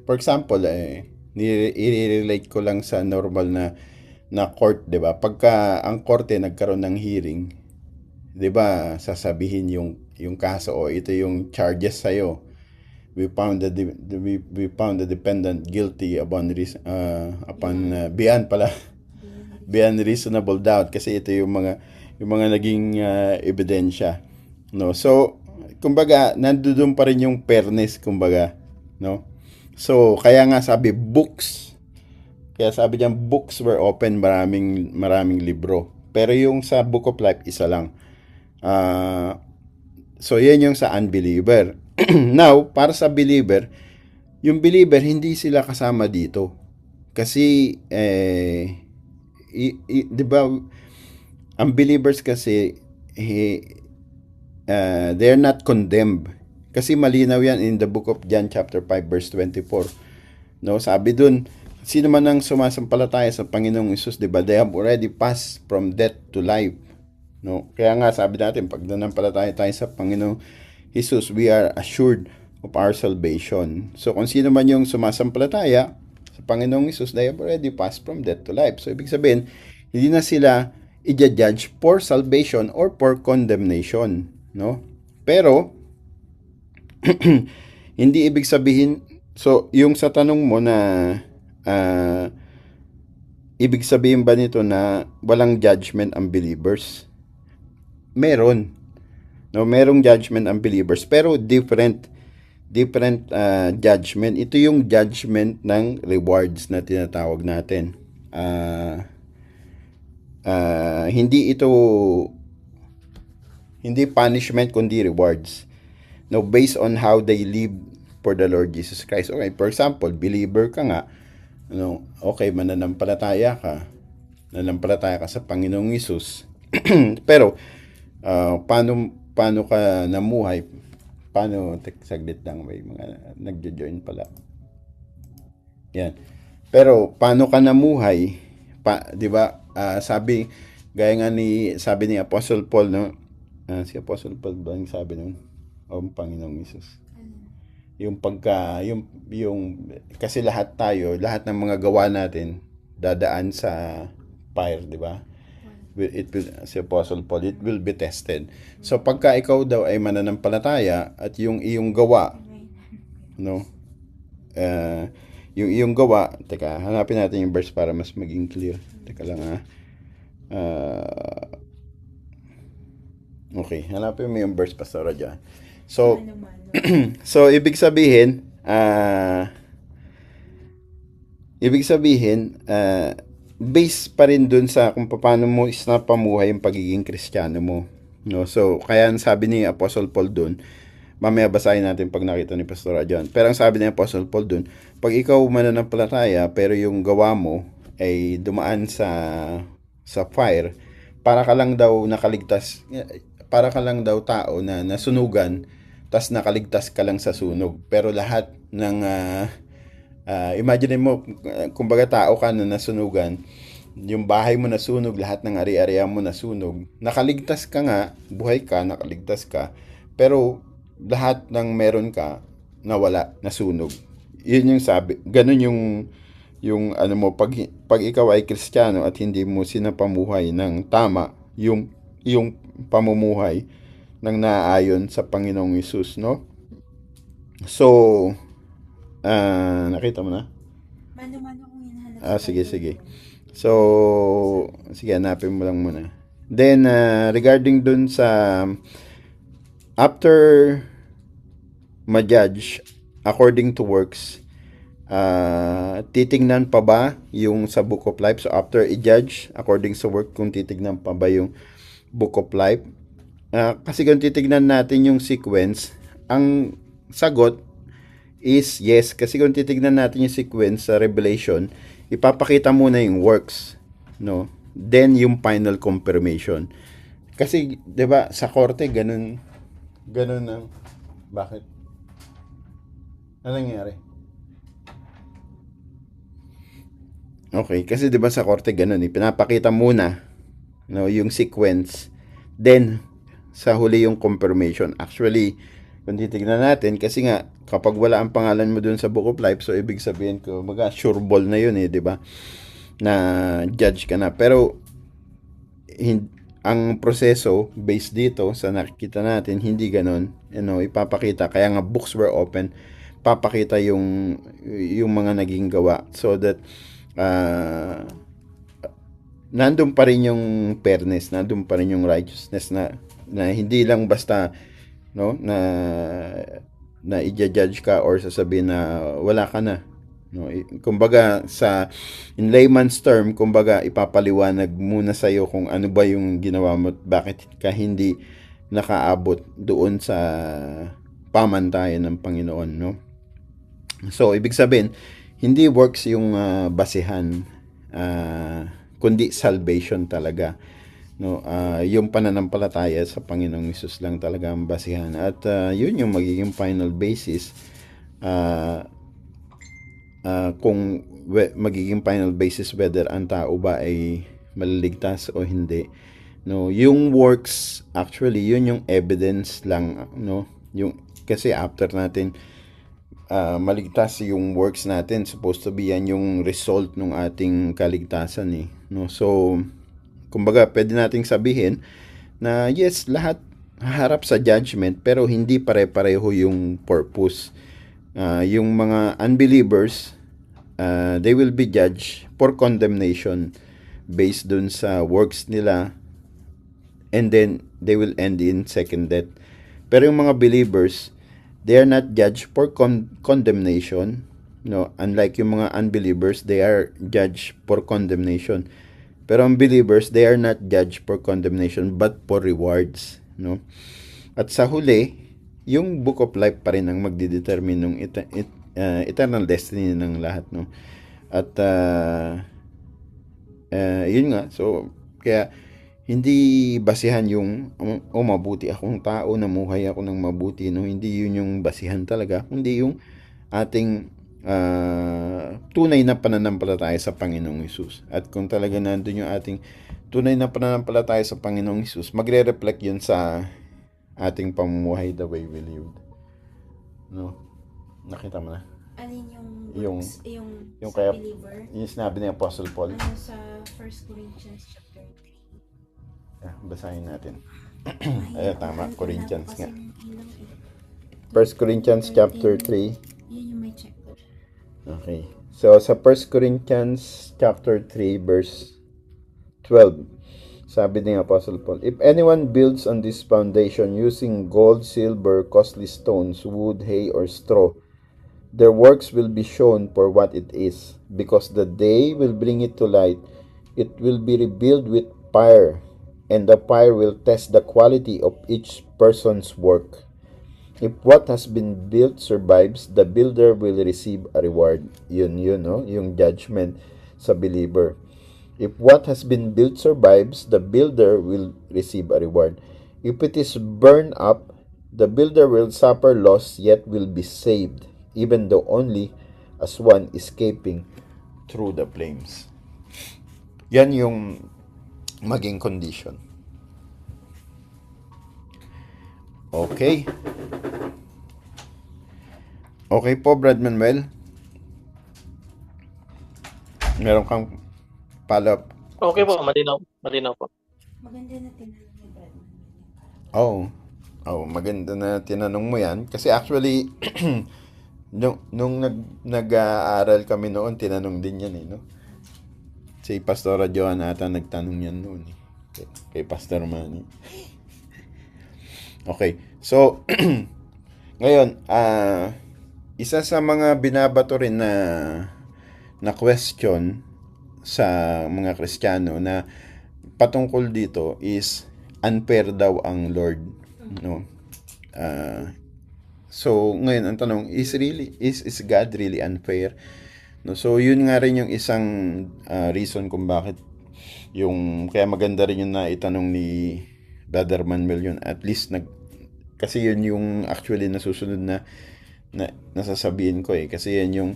for example, i-relate ko lang sa normal na court, 'di ba? Pagka ang korte nagkaroon ng hearing, 'di ba, sasabihin yung kaso, o ito yung charges sa iyo. We found the defendant guilty beyond reasonable doubt, kasi ito yung mga naging ebidensya, no? So kumbaga nandoon pa rin yung fairness, kumbaga, no? So kaya nga sabi books, kaya sabi diyan books were open, maraming libro, pero yung sa Book of Life isa lang. So yan yung sa unbeliever. Now, para sa believer, yung believer hindi sila kasama dito. Kasi di ba, ang believers kasi they're not condemned. Kasi malinaw yan in the book of John chapter 5 verse 24. No, sabi dun, sino man ang sumasampalataya sa Panginoong Hesus, di ba, they have already passed from death to life. No, kaya nga sabi natin, pag nanampalataya tayo sa Panginoong Hesus, we are assured of our salvation. So kung sino man yung sumasampalataya sa Panginoong Hesus, they have already passed from death to life. So ibig sabihin, hindi na sila i-judge for salvation or for condemnation, no? Pero hindi ibig sabihin, so yung sa tanong mo na ibig sabihin ba nito na walang judgment ang believers? Meron. No, merong judgment ang believers, pero different different judgment. Ito yung judgment ng rewards na tinatawag natin. Hindi punishment kundi rewards. No, based on how they live for the Lord Jesus Christ. Okay, for example, believer ka nga, okay, mananampalataya ka sa Panginoong Hesus. Pero paano ka namuhay? Saglit lang, may mga nagjo-join pala. Yan. Pero paano ka namuhay? 'Di ba? Gaya nga sabi ni Apostle Paul, no? Si Apostle Paul ba yung sabi nun? O Panginoong Hesus. Yung kasi lahat ng mga gawa natin dadaan sa fire, 'di ba? Si Apostle Paul, it will be tested. So pagka ikaw daw ay mananampalataya at yung iyong gawa, no? Yung iyong gawa, teka, hanapin natin yung verse para mas maging clear. Teka lang okay, hanapin mo yung verse, Pastora John. So, so ibig sabihin, base pa rin dun sa kung paano mo pamuhay yung pagiging Kristiyano mo. No? So, kaya ang sabi ni Apostle Paul dun, mamaya basahin natin pag nakita ni Pastor John. Pero ang sabi ni Apostle Paul dun, pag ikaw mananampalataya, pero yung gawa mo ay dumaan sa fire, para ka lang daw nakaligtas, para ka lang daw tao na nasunugan, tas nakaligtas ka lang sa sunog. Pero lahat ng imagine mo, kumbaga tao ka na nasunugan, yung bahay mo nasunog, lahat ng ari-arian mo nasunog, nakaligtas ka nga, buhay ka, nakaligtas ka, pero lahat ng meron ka, nawala, nasunog. Yun yung sabi, ganun yung ano mo, pag ikaw ay Kristiyano at hindi mo sinapamuhay ng tama, yung pamumuhay ng naaayon sa Panginoong Hesus, no? So, nakita mo na? Mano-mano kung hinahanap. Sige. So, sige, hanapin mo lang muna. Then, regarding dun sa after ma-judge according to works, titignan pa ba yung sa Book of Life? So, after i-judge according sa work, kung titignan pa ba yung Book of Life? Kasi kung titignan natin yung sequence, ang sagot is yes. Kasi kung titignan natin yung sequence sa Revelation, ipapakita muna yung works, no? Then yung final confirmation. Kasi 'di ba sa korte ganun ang bakit? Ano nangyari? Okay, kasi 'di ba sa korte ganun, pinapakita muna, no, yung sequence. Then sa huli yung confirmation. Actually, kung titignan natin, kasi nga, kapag wala ang pangalan mo dun sa Book of Life, so ibig sabihin ko, sure ball na yun di ba? Na judge ka na. Pero, ang proseso, based dito, sa nakikita natin, hindi ganon. Ipapakita. Kaya nga, books were open. Papakita yung mga naging gawa. So that, nandun pa rin yung fairness, nandun pa rin yung righteousness na hindi lang basta na i-judge ka or sasabihin na wala ka na, no? Kumbaga in layman's term, kumbaga ipapaliwanag muna sa iyo kung ano ba yung ginawa mo at bakit ka hindi nakaabot doon sa pamantayan ng Panginoon, no? So ibig sabihin, hindi works yung basihan, kundi salvation talaga, no? Yung pananampalataya sa Panginoong Hesus lang talaga ang basihan, at yun yung magiging final basis, kung magiging final basis whether ang tao ba ay maliligtas o hindi, no? Yung works, actually yun yung evidence lang, no? Kasi after natin maligtas, yung works natin supposed to be yan yung result ng ating kaligtasan, no? So kumbaga, pwede nating sabihin na yes, lahat haharap sa judgment, pero hindi pare-pareho yung purpose. Yung mga unbelievers, they will be judged for condemnation based dun sa works nila, and then they will end in second death. Pero yung mga believers, They are not judged for condemnation. No, unlike yung mga unbelievers, they are judged for condemnation. Pero ang believers, they are not judged for condemnation but for rewards, no? At sa huli, yung book of life pa rin ang magdidetermine ng eternal destiny ng lahat, no? At yun nga, so kaya hindi basihan yung mabuti akong tao, namuhay ako ng mabuti, no? Hindi yun yung basihan talaga, kundi yung ating tunay na pananampalataya sa Panginoong Hesus. At kung talaga nandun yung ating tunay na pananampalataya sa Panginoong Hesus, magre-reflect yun sa ating pamumuhay, the way we lived. No? Nakita mo na? Alin Yung- books, yung yung sa kaya- believer? Yung sinabi ni Apostle Paul. Ano sa 1 Corinthians chapter 3? Basahin natin. Ayun, tama. Corinthians nga. 1 1 Corinthians chapter 3. Yan yung may check ko. Okay. So, sa 1 Corinthians chapter 3, verse 12, sabi ni Apostle Paul, "If anyone builds on this foundation using gold, silver, costly stones, wood, hay, or straw, their works will be shown for what it is, because the day will bring it to light. It will be revealed with fire, and the fire will test the quality of each person's work. If what has been built survives, the builder will receive a reward." Yun, no? Yung judgment sa believer. If what has been built survives, the builder will receive a reward. If it is burned up, the builder will suffer loss, yet will be saved, even though only as one escaping through the flames. Yan yung maging condition. Okay. Okay po, Brad Manuel. Meron kang follow-up? Okay po, malinaw po. Maganda na tinanong ni Brad. Maganda na tinanong mo yan. Kasi actually, nung nag-aaral kami noon, tinanong din yan, no? Si Pastora Joan ata nagtanong yan noon, kay Pastor Manny. Okay, so, ngayon, isa sa mga binabato rin na question sa mga Kristiyano na patungkol dito is unfair daw ang Lord, no? So ngayon ang tanong is God really unfair, no? So yun nga rin yung isang reason kung bakit kaya maganda rin yung naitanong ni Brother Manuel yun, at least kasi yun yung actually nasusunod na nasasabihin ko, kasi yan yung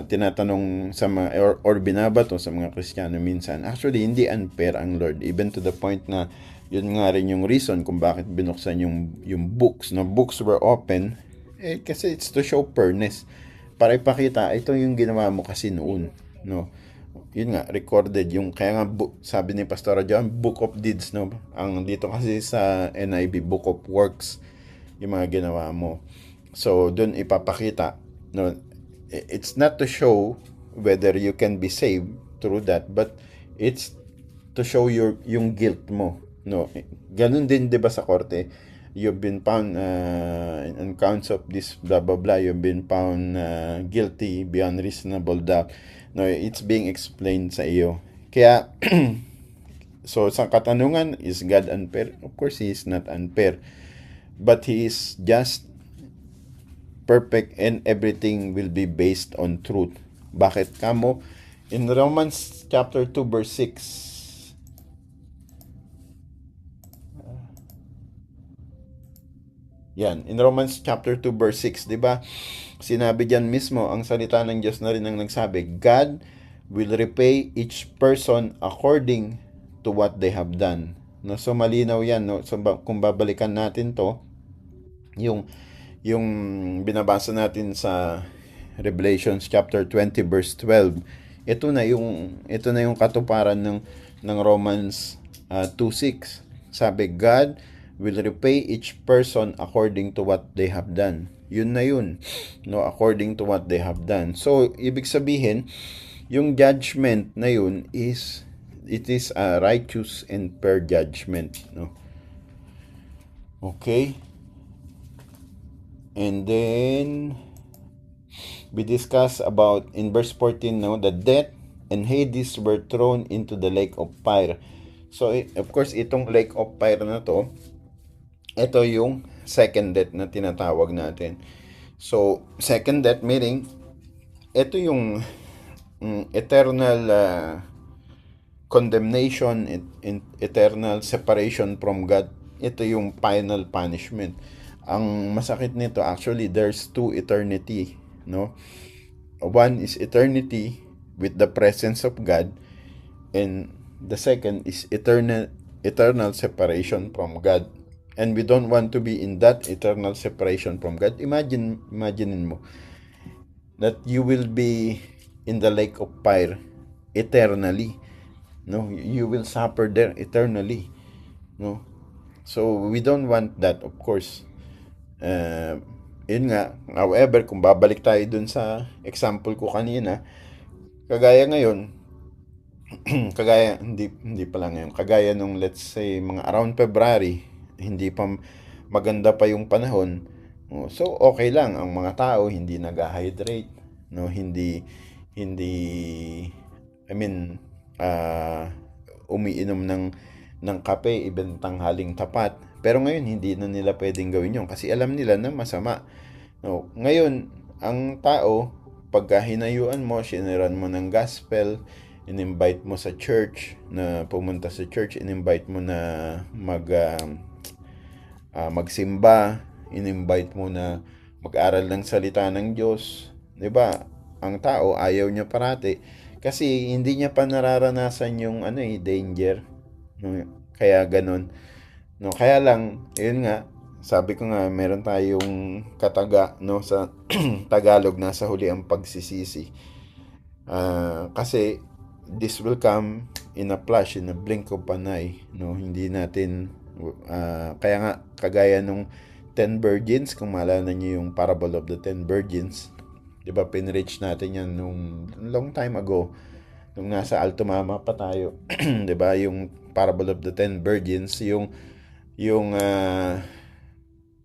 tinatanong sa mga or binabato sa mga Kristiyano minsan. Actually, hindi unfair ang Lord, even to the point na yun nga rin yung reason kung bakit binuksan yung books. No, books were open kasi it's to show fairness, para ipakita ito yung ginawa mo kasi noon, no? Yun nga, recorded yung, kaya nga sabi ni Pastor John, Book of Deeds, no? Ang dito kasi sa NIV, Book of Works, yung mga ginawa mo. So, dun ipapakita, no? It's not to show whether you can be saved through that, but it's to show yung guilt mo, no? Ganun din 'di ba sa korte, you've been found on counts of this blah blah blah, you've been found guilty beyond reasonable doubt. No, it's being explained sa iyo. Kaya so sa katanungan, is God unfair? Of course he is not unfair, but he is just perfect, and everything will be based on truth. Bakit kamo? In Romans chapter 2 verse 6. Yan, in Romans chapter 2 verse 6, 'di ba? Sinabi diyan mismo, ang salita ng Diyos na rin ang nagsabi, God will repay each person according to what they have done. No, so malinaw 'yan, no? So kung babalikan natin 'to, yung binabasa natin sa Revelations chapter 20 verse 12, ito na yung katuparan ng Romans 2:6. Sabi, God will repay each person according to what they have done. Yun na yun, no, according to what they have done. So ibig sabihin, yung judgment na yun it is a righteous and fair judgment, no? Okay? And then we discuss about in verse 14, no, the death and Hades were thrown into the lake of fire. So of course itong lake of fire na to, ito yung second death na tinatawag natin. So second death meaning ito yung eternal condemnation, eternal separation from God. Ito yung final punishment. Ang masakit nito, actually, there's two eternity, no? One is eternity with the presence of God, and the second is eternal separation from God. And we don't want to be in that eternal separation from God. Imaginein mo that you will be in the lake of fire eternally, no? You will suffer there eternally, no? So we don't want that, of course. Yun nga, however, kung babalik tayo dun sa example ko kanina, kagaya ngayon, hindi pala ngayon, kagaya nung let's say mga around February, hindi pa maganda pa yung panahon, so okay lang, ang mga tao hindi nag-hydrate, no, hindi I mean umiinom ng kape even tanghaling tapat. Pero ngayon hindi na nila pwedeng gawin yun kasi alam nila na masama. No, ngayon ang tao pagka hinayuan mo, siniran mo ng gospel, in-invite mo sa church, na pumunta sa church, in-invite mo na magsimba, in-invite mo na mag-aral ng salita ng Diyos, 'di ba? Ang tao ayaw niya parati kasi hindi niya pa nararanasan yung danger, no? Kaya ganun, no? Kaya lang, yun nga, sabi ko nga, meron tayong kataga, no, sa Tagalog, nasa huli ang pagsisisi. Kasi this will come in a flash, in a blink of an eye, no? Hindi natin kaya nga kagaya nung 10 virgins, kung maalala niyo yung parable of the 10 virgins, 'di ba, pinreach natin yan nung long time ago nung nasa Alto Mama pa tayo. 'Di ba, yung parable of the 10 virgins, yung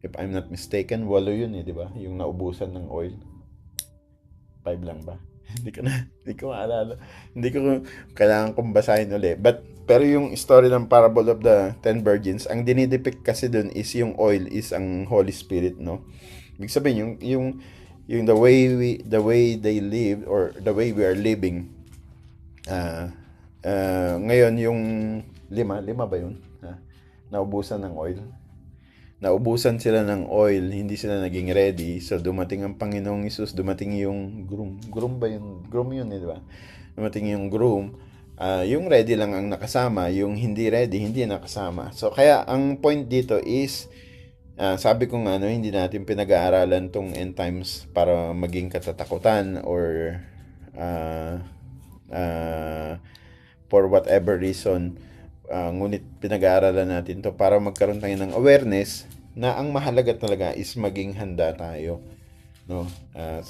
if I'm not mistaken, 8 yun 'di ba, yung naubusan ng oil. 5 lang ba? Hindi ko maalala. Hindi ko kailangan kong basahin ulit. Pero yung story ng parable of the 10 virgins, ang dinidepict kasi dun is yung oil is ang Holy Spirit, no? Ibig sabihin yung the way they live, or the way we are living. Ngayon yung lima ba yun? Naubusan ng oil. Naubusan sila ng oil, hindi sila naging ready. So dumating ang Panginoong Hesus, dumating yung groom. Groom ba yun? Groom yun, di ba? Dumating yung groom. Yung ready lang ang nakasama, yung hindi ready, hindi nakasama. So kaya ang point dito is, sabi ko nga, hindi natin pinag-aaralan tong end times para maging katatakutan or for whatever reason. Ngunit pinag-aaralan natin to para magkaroon tayo ng awareness na ang mahalaga talaga is maging handa tayo, no?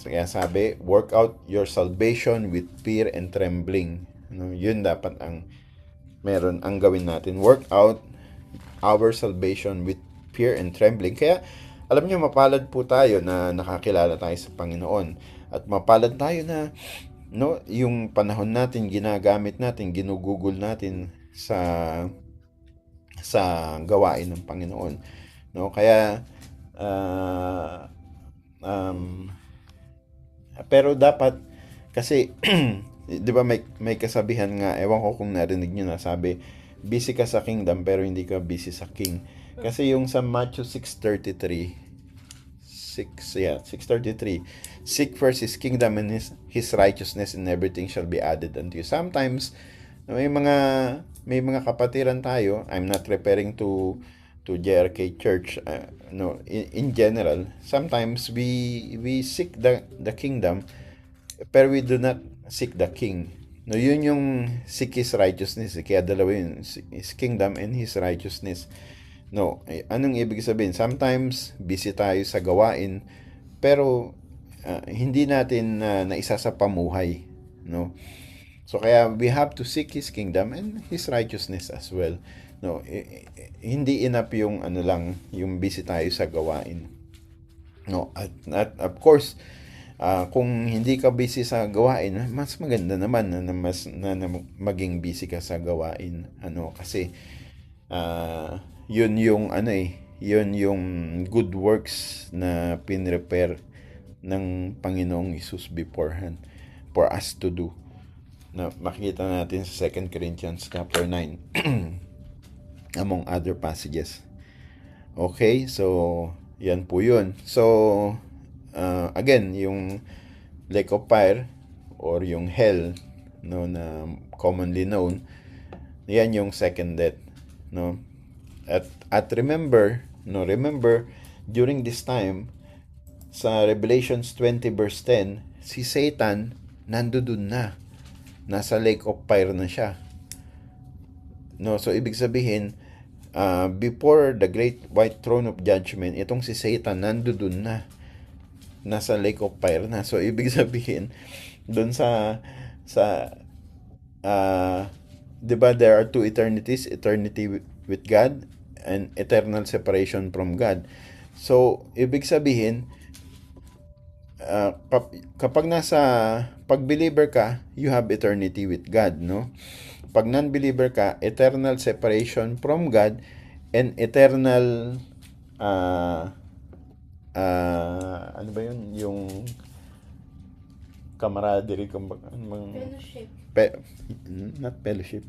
Kaya sabi, work out your salvation with fear and trembling, no? Yun dapat ang gawin natin, work out our salvation with fear and trembling. Kaya alam niyo, mapalad po tayo na nakakilala tayo sa Panginoon, at mapalad tayo na, no, yung panahon natin ginagamit natin, ginugugol natin sa gawain ng Panginoon, no? Kaya pero dapat kasi 'di ba, may kasabihan nga, ewan ko kung narinig niyo na, sabi, busy ka sa kingdom pero hindi ka busy sa king. Kasi yung sa Matthew 6:33, seek first his kingdom and his righteousness, and everything shall be added unto you. Sometimes may mga kapatiran tayo, I'm not referring to JRK Church, no, in general. Sometimes we seek the kingdom pero we do not seek the king, no. Yun yung seek his righteousness, kaya dalawa yun, his kingdom and his righteousness, no. Anong ibig sabihin? Sometimes busy tayo sa gawain pero hindi natin naisa sa pamuhay, no. So kaya we have to seek his kingdom and his righteousness as well, no. Hindi enough yung lang, yung busy tayo sa gawain, No, at of course, kung hindi ka busy sa gawain, mas maganda naman na maging busy ka sa gawain. Kasi yun yung yun yung good works na pinrepare ng Panginoong Hesus beforehand for us to do. Na makikita natin sa 2 Corinthians chapter 9 among other passages. Okay, so yan po yun. So again, yung lake of fire or yung hell, no, na commonly known, yan yung second death, no. At remember during this time sa Revelations 20 verse 10, si Satan nandoon na, nasa lake of fire na siya, no. So ibig sabihin, before the great white throne of judgment, itong si Satan nandoon na, nasa lake of fire na. So ibig sabihin doon sa 'di ba, there are two eternities, eternity with God and eternal separation from God. So ibig sabihin, kapag pag believer ka, you have eternity with God, no. Pag non-believer ka, eternal separation from God and eternal ano ba yun? Yung camaraderie, Fellowship. not fellowship.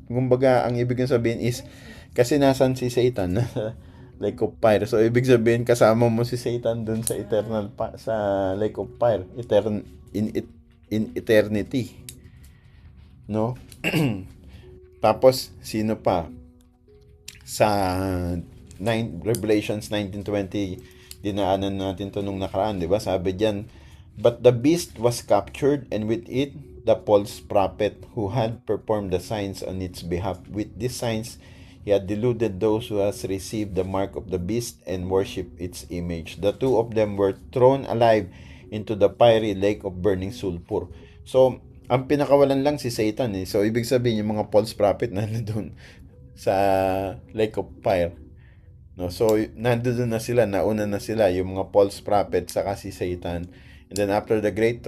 Kumbaga, ang ibig sabihin is, kasi nasan si Satan? Lake of fire. So, ibig sabihin, kasama mo si Satan dun sa sa lake of fire. In eternity. No? Tapos, sino pa? Sa Revelations 19:20, dinaanan natin to nung nakaraan, di ba? Sabi diyan, but the beast was captured, and with it the false prophet who had performed the signs on its behalf. With these signs he had deluded those who has received the mark of the beast and worship its image. The two of them were thrown alive into the fiery lake of burning sulfur. So ang pinakawalan lang si Satan, eh. So ibig sabihin yung mga false prophet na doon sa lake of fire. No, so nandoon na sila, nauna na sila, yung mga false prophet saka si Satan. And then after the great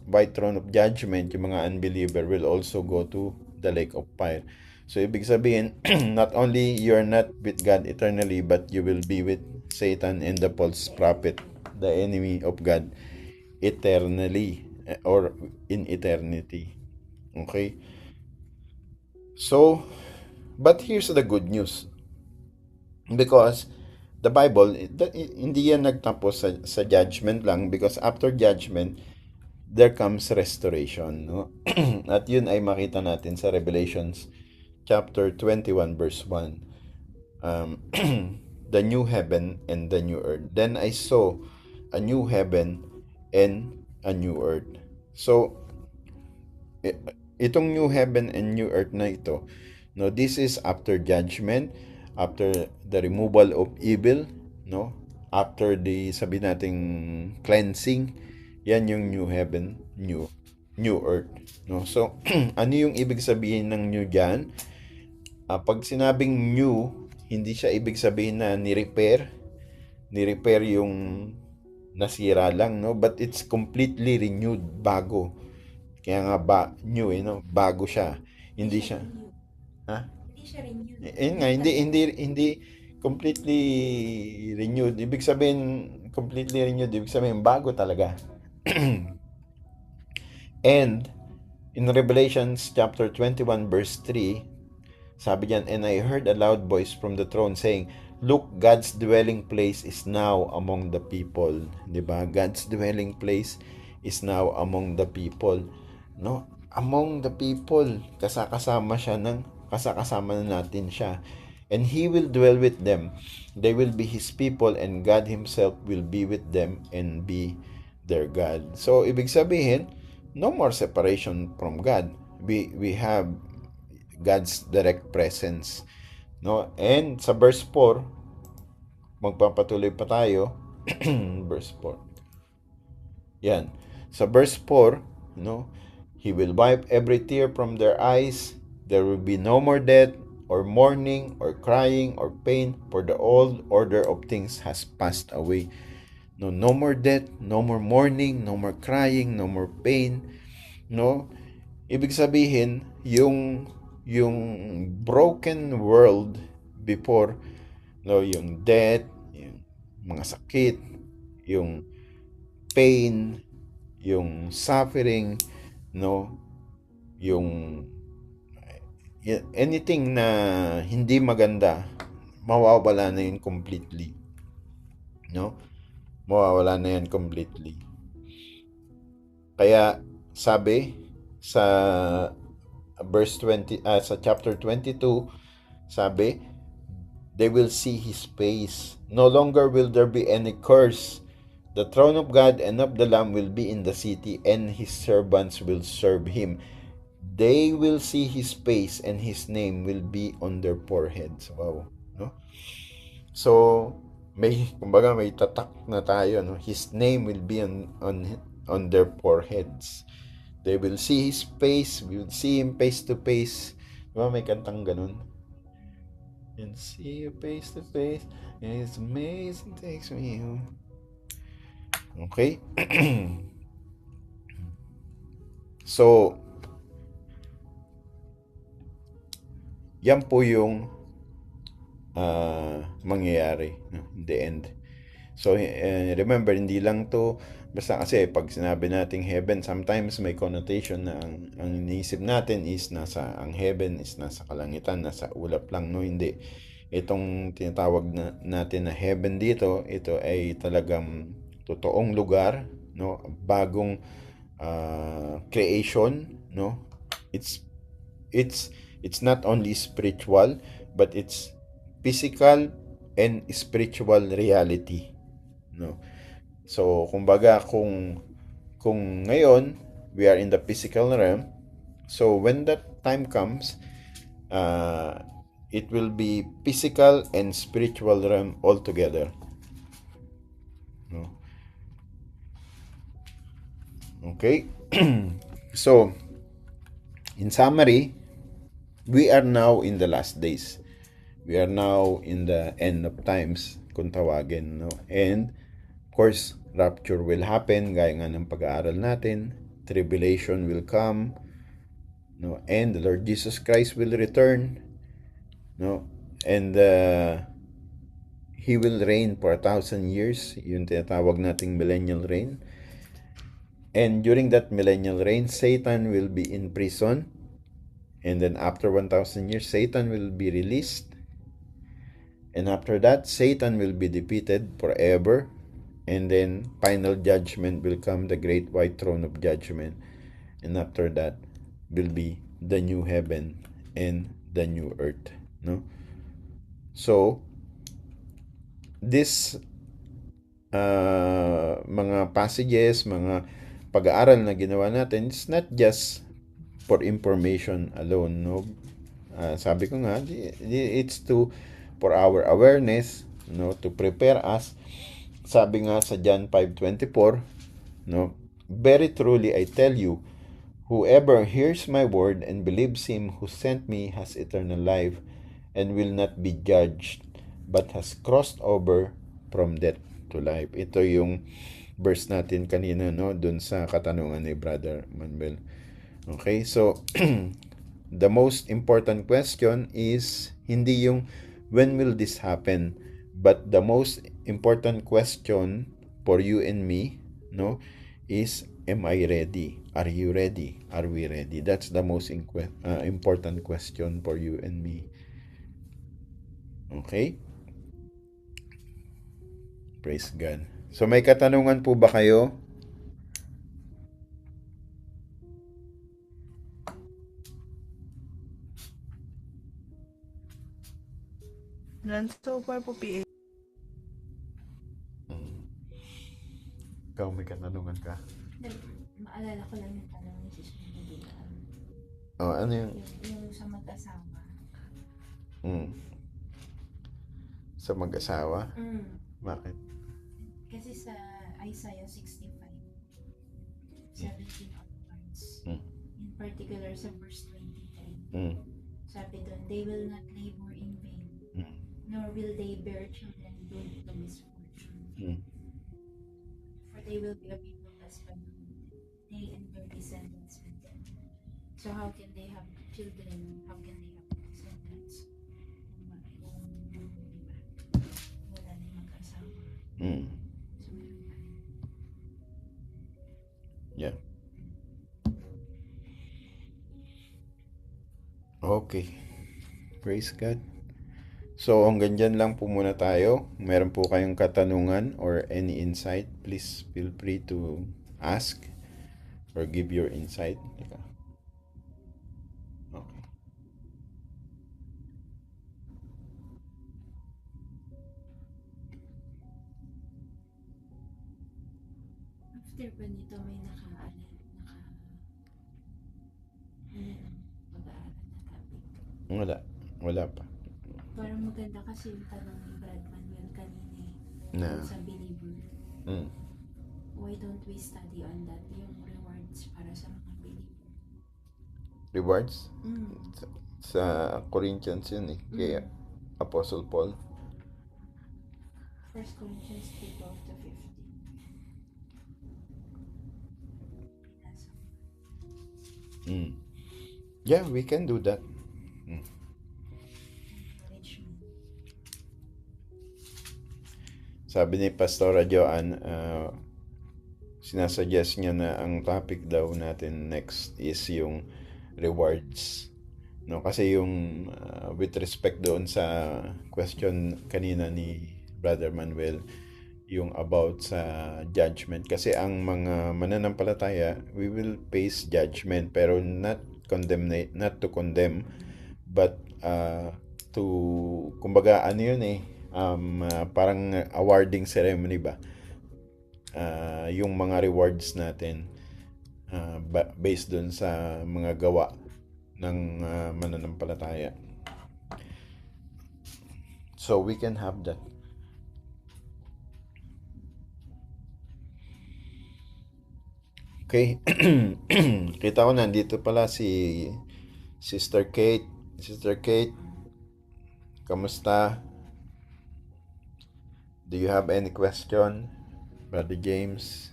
white throne of judgment, yung mga unbeliever will also go to the lake of fire. So ibig sabihin, not only you're not with God eternally, but you will be with Satan and the false prophet, the enemy of God, eternally or in eternity. Okay? So, but here's the good news. Because the Bible, hindi yan nagtapos sa judgment lang, because after judgment, there comes restoration, no? At yun ay makita natin sa Revelations chapter 21 verse 1. The new heaven and the new earth. Then I saw a new heaven and a new earth. So, itong new heaven and new earth na ito, no, this is after judgment, after the removal of evil, no, after the, sabi nating, cleansing. Yan yung new heaven, new earth, no. So ano yung ibig sabihin ng new diyan? Pag sinabing new, hindi siya ibig sabihin na ni-repair yung nasira lang, no, but it's completely renewed, bago. Kaya nga new, no, bago siya. Hindi siya renewed. Hindi completely renewed. Ibig sabihin, completely renewed, ibig sabihin, bago talaga. And, in Revelations chapter 21 verse 3, sabi diyan, and I heard a loud voice from the throne saying, look, God's dwelling place is now among the people. Diba? God's dwelling place is now among the people. No? Among the people. Kasama na natin siya. And He will dwell with them. They will be His people, and God Himself will be with them and be their God. So, ibig sabihin, no more separation from God. We have God's direct presence. No? And sa verse 4, magpapatuloy pa tayo. Verse 4. Yan. Sa verse 4, no? He will wipe every tear from their eyes. There will be no more death, or mourning, or crying, or pain, for the old order of things has passed away. No, no more death, no more mourning, no more crying, no more pain, no? Ibig sabihin, yung broken world before, no, yung death, yung mga sakit, yung pain, yung suffering, no, yung anything na hindi maganda, mawawala na yun completely. No? Mawawala na yan completely. Kaya sabi sa verse 20, sa chapter 22, sabi, they will see His face. No longer will there be any curse. The throne of God and of the Lamb will be in the city, and His servants will serve Him. They will see His face, and His name will be on their foreheads. Wow. No? So, kumbaga may tatak na tayo, no? His name will be on their foreheads. They will see His face. We will see Him face to face. Diba may kantang ganun? And see you face to face. It's amazing, takes me home. Okay? So, yan po yung mangyayari, no, in the end. So, remember, hindi lang to basta kasi pag sinabi nating heaven, sometimes may connotation na ang iniisip natin is ang heaven is nasa kalangitan, nasa ulap lang, no? Hindi. Itong tinatawag natin na heaven dito, ito ay talagang totoong lugar, no? Bagong creation, no? It's not only spiritual, but it's physical and spiritual reality, no? So, kumbaga, kung ngayon we are in the physical realm, so when that time comes, it will be physical and spiritual realm all together, no? Okay. So, in summary, we are now in the last days. We are now in the end of times, kung tawagin, no? And of course, rapture will happen, gaya nga ng pag-aaral natin. Tribulation will come, no? And the Lord Jesus Christ will return, no? And He will reign for 1,000 years, yung tinatawag nating millennial reign. And during that millennial reign, Satan will be in prison. And then after 1,000 years, Satan will be released. And after that, Satan will be defeated forever. And then final judgment will come, the great white throne of judgment. And after that will be the new heaven and the new earth, no? So, this mga passages, mga pag-aaral na ginawa natin, it's not just for information alone, no? Sabi ko nga, it's for our awareness, no, to prepare us. Sabi nga sa John 5:24, no, very truly I tell you, whoever hears my word and believes Him who sent me has eternal life and will not be judged, but has crossed over from death to life. Ito yung verse natin kanina, no, dun sa katanungan ni Brother Manuel. Okay, so the most important question is hindi yung when will this happen, but the most important question for you and me, no, is am I ready? Are you ready? Are we ready? That's the most important question for you and me. Okay? Praise God. So may katanungan po ba kayo? None so far po, PA. Ikaw may katanungan ka? Maalala ko lang yung tanong ni Sis Miguel. Oh, ano yung? Yung sa mag-asawa. Sa mag-asawa? Bakit? Kasi sa Isaiah 65, 17 onwards, in particular sa verse 23, sabi doon, they will not labor in vain, nor will they bear children due to misfortune. For they will be a people blessed by the Lord, they and their descendants with them. So how can they have children? How can they have descendants? Diba? Wala na yung mag-asawa. Mm. So, meron pa rin. Yeah. Okay. Praise God. So, hanggang dyan lang po muna tayo. Meron po kayong katanungan or any insight, please feel free to ask or give your insight. Teka. Okay. After pa nito, may pag-aaral na topic. Wala pa. Parang maganda kasi yung tanong ni Brad Manuel kanina Na. sa believer. Mm. Why don't we study on that? Yung rewards para sa mga believer. Rewards? Sa Corinthians yun eh. Kay Apostle Paul. 1 Corinthians 3:12-15. Mm. Yeah, we can do that. Encouragement. Sabi ni Pastora Joanne, sinasuggest niya na ang topic daw natin next is yung rewards. No, kasi yung with respect doon sa question kanina ni Brother Manuel, yung about sa judgment. Kasi ang mga mananampalataya, we will face judgment pero not to condemn, but to, kumbaga ano yun eh, parang awarding ceremony ba? Yung mga rewards natin based dun sa mga gawa ng mananampalataya. So we can have that. Okay. Kita ko nandito pala si Sister Kate. Sister Kate, kamusta? Do you have any question? Brother James?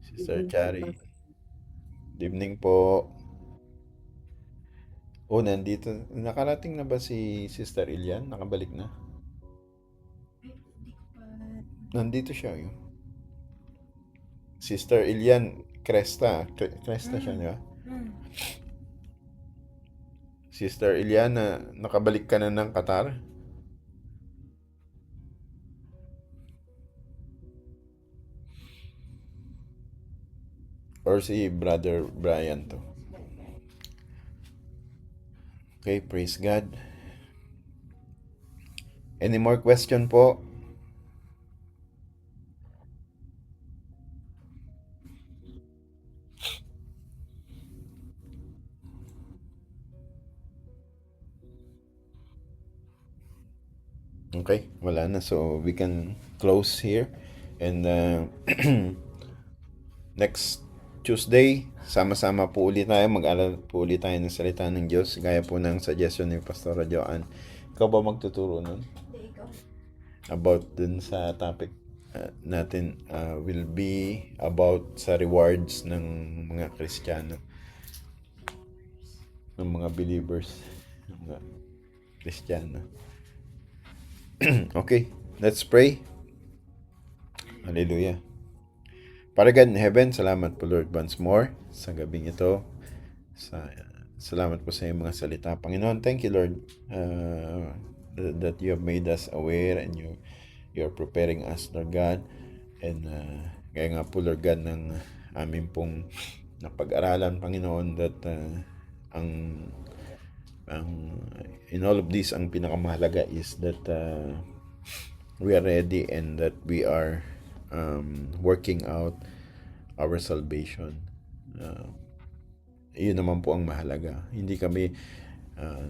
Sister Chari? Good evening po. Oh, nandito. Nakarating na ba si Sister Ilian? Nakabalik na? Ay, hindi ko pa... Nandito siya. Yun. Sister Ilian Cresta. Cresta siya, di ba? Sister Ilian, nakabalik ka na ng Qatar? Or si Brother Brian to? Okay, praise God. Any more question po? Okay, wala na. So, we can close here. And next Tuesday, sama-sama po ulit tayo. Mag-aral po ulit tayo ng salita ng Diyos. Gaya po ng suggestion ni Pastora Joanne. Ikaw ba magtuturo nun? Hindi, ikaw. About dun sa topic natin will be about sa rewards ng mga Kristiyano. Ng mga believers. Ng mga Kristiyano. Okay, let's pray. Hallelujah. Father God in heaven, salamat po Lord once more sa gabing ito. Salamat po sa iyong mga salita. Panginoon, thank you Lord that you have made us aware and you're preparing us, Lord God. And gaya nga po Lord God ng aming pong napag-aralan, Panginoon, that in all of this, ang pinakamahalaga is that we are ready and that we are working out our salvation. Yun naman po ang mahalaga. Hindi kami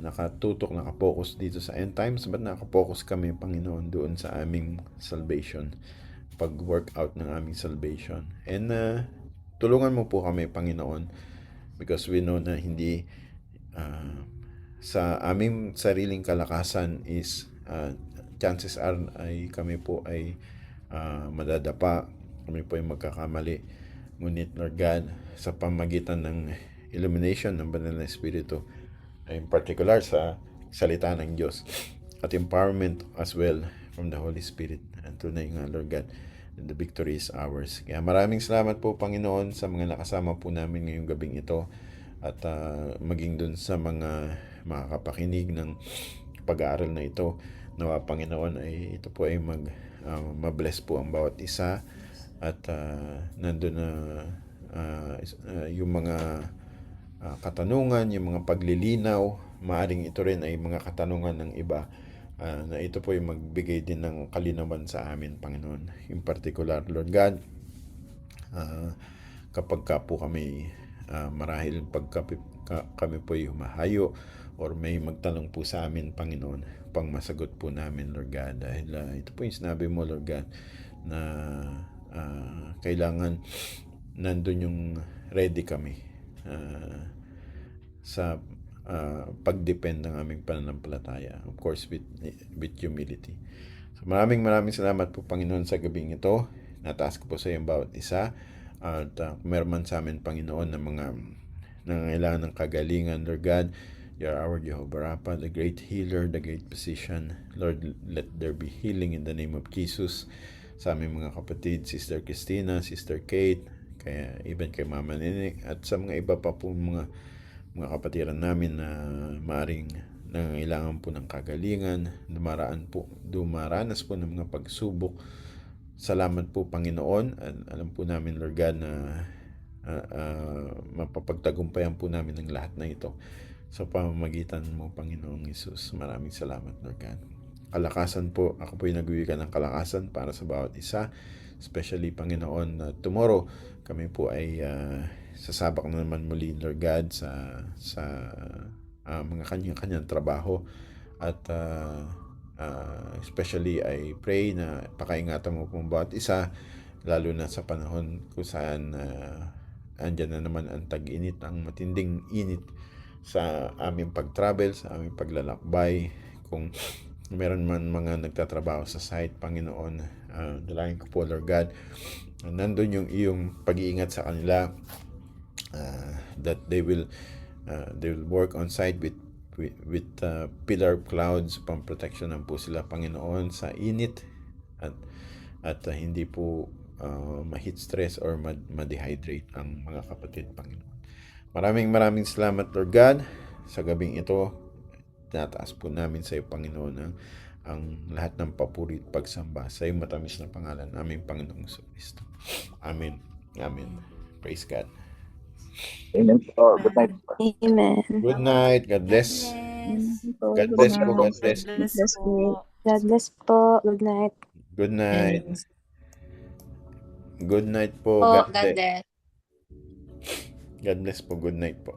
nakapokus dito sa end times, but nakapokus kami, Panginoon, doon sa aming salvation, pag-work out ng aming salvation. And tulungan mo po kami, Panginoon, because we know na hindi sa aming sariling kalakasan is chances are ay kami po ay madadapa Kami po ay magkakamali. Ngunit, Lord God, sa pamagitan ng illumination ng Banal na Espiritu, in particular sa salita ng Diyos, at empowerment as well from the Holy Spirit, and tunay nga, Lord God, the victory is ours. Kaya maraming salamat po, Panginoon, sa mga nakasama po namin ngayong gabing ito, at maging dun sa mga makakapakinig ng pag-aaral na ito. Nawa, Panginoon, ay ito po ay mabless po ang bawat isa, at nandun na yung mga katanungan, yung mga paglilinaw. Maaring ito rin ay mga katanungan ng iba, na ito po ay magbigay din ng kalinawan sa amin, Panginoon. In particular, Lord God, kapag ka po kami marahil kami po ay humahayo or may magtanong po sa amin, Panginoon, pang masagot po namin, Lord God, dahil ito po yung sinabi mo, Lord God, na kailangan nandun yung ready kami sa pag-depend ng aming pananampalataya, of course with humility. So maraming salamat po, Panginoon, sa gabing ito. Nataas ko po sa iyo ang bawat isa, at meron man sa amin, Panginoon, ng mga nangangailangan ng kagalingan, Lord God, you are our Jehovah Rapha, the great healer, the great physician. Lord, let there be healing in the name of Jesus sa aming mga kapatid, Sister Christina, Sister Kate, kaya even kay Mama Nene, at sa mga iba pa po mga kapatiran namin na maaring nangangailangan po ng kagalingan, dumaranas po ng mga pagsubok. Salamat po, Panginoon, at alam po namin, Lord God, na mapapagtagumpayan po namin ng lahat na ito sa pamamagitan mo, Panginoong Hesus. Maraming salamat, Lord God. Kalakasan po, ako po ay nagwiwikan ng kalakasan para sa bawat isa, especially, Panginoon, tomorrow kami po ay sasabak na naman muli, Lord God, sa mga kanyang trabaho, at especially I pray na pakaingatan mo pong bawat isa, lalo na sa panahon kung saan andyan na naman ang tag-init, ang matinding init sa aming pag-travel, sa aming paglalakbay. Kung meron man mga nagtatrabaho sa site, Panginoon, dalangin ko po, Lord God, nandun yung iyong pag-iingat sa kanila, that they will work on site with pillar of clouds, pang protection ng po sila, Panginoon, sa init, at hindi po ma-heat stress or ma-dehydrate ang mga kapatid, Panginoon. Maraming salamat, Lord God, sa gabing ito. Tinataas po namin sa iyo, Panginoon, ang lahat ng papuri at pagsamba sa iyong matamis na pangalan, aming Panginoong Kristo. Amen. Amen. Praise God. Amen po. Good night po. Amen. Good night. God bless. God bless po. God bless. Bless po. God bless po. Good night. Good night. Good night po. Po, God God bless. bless. God bless po. Good night po.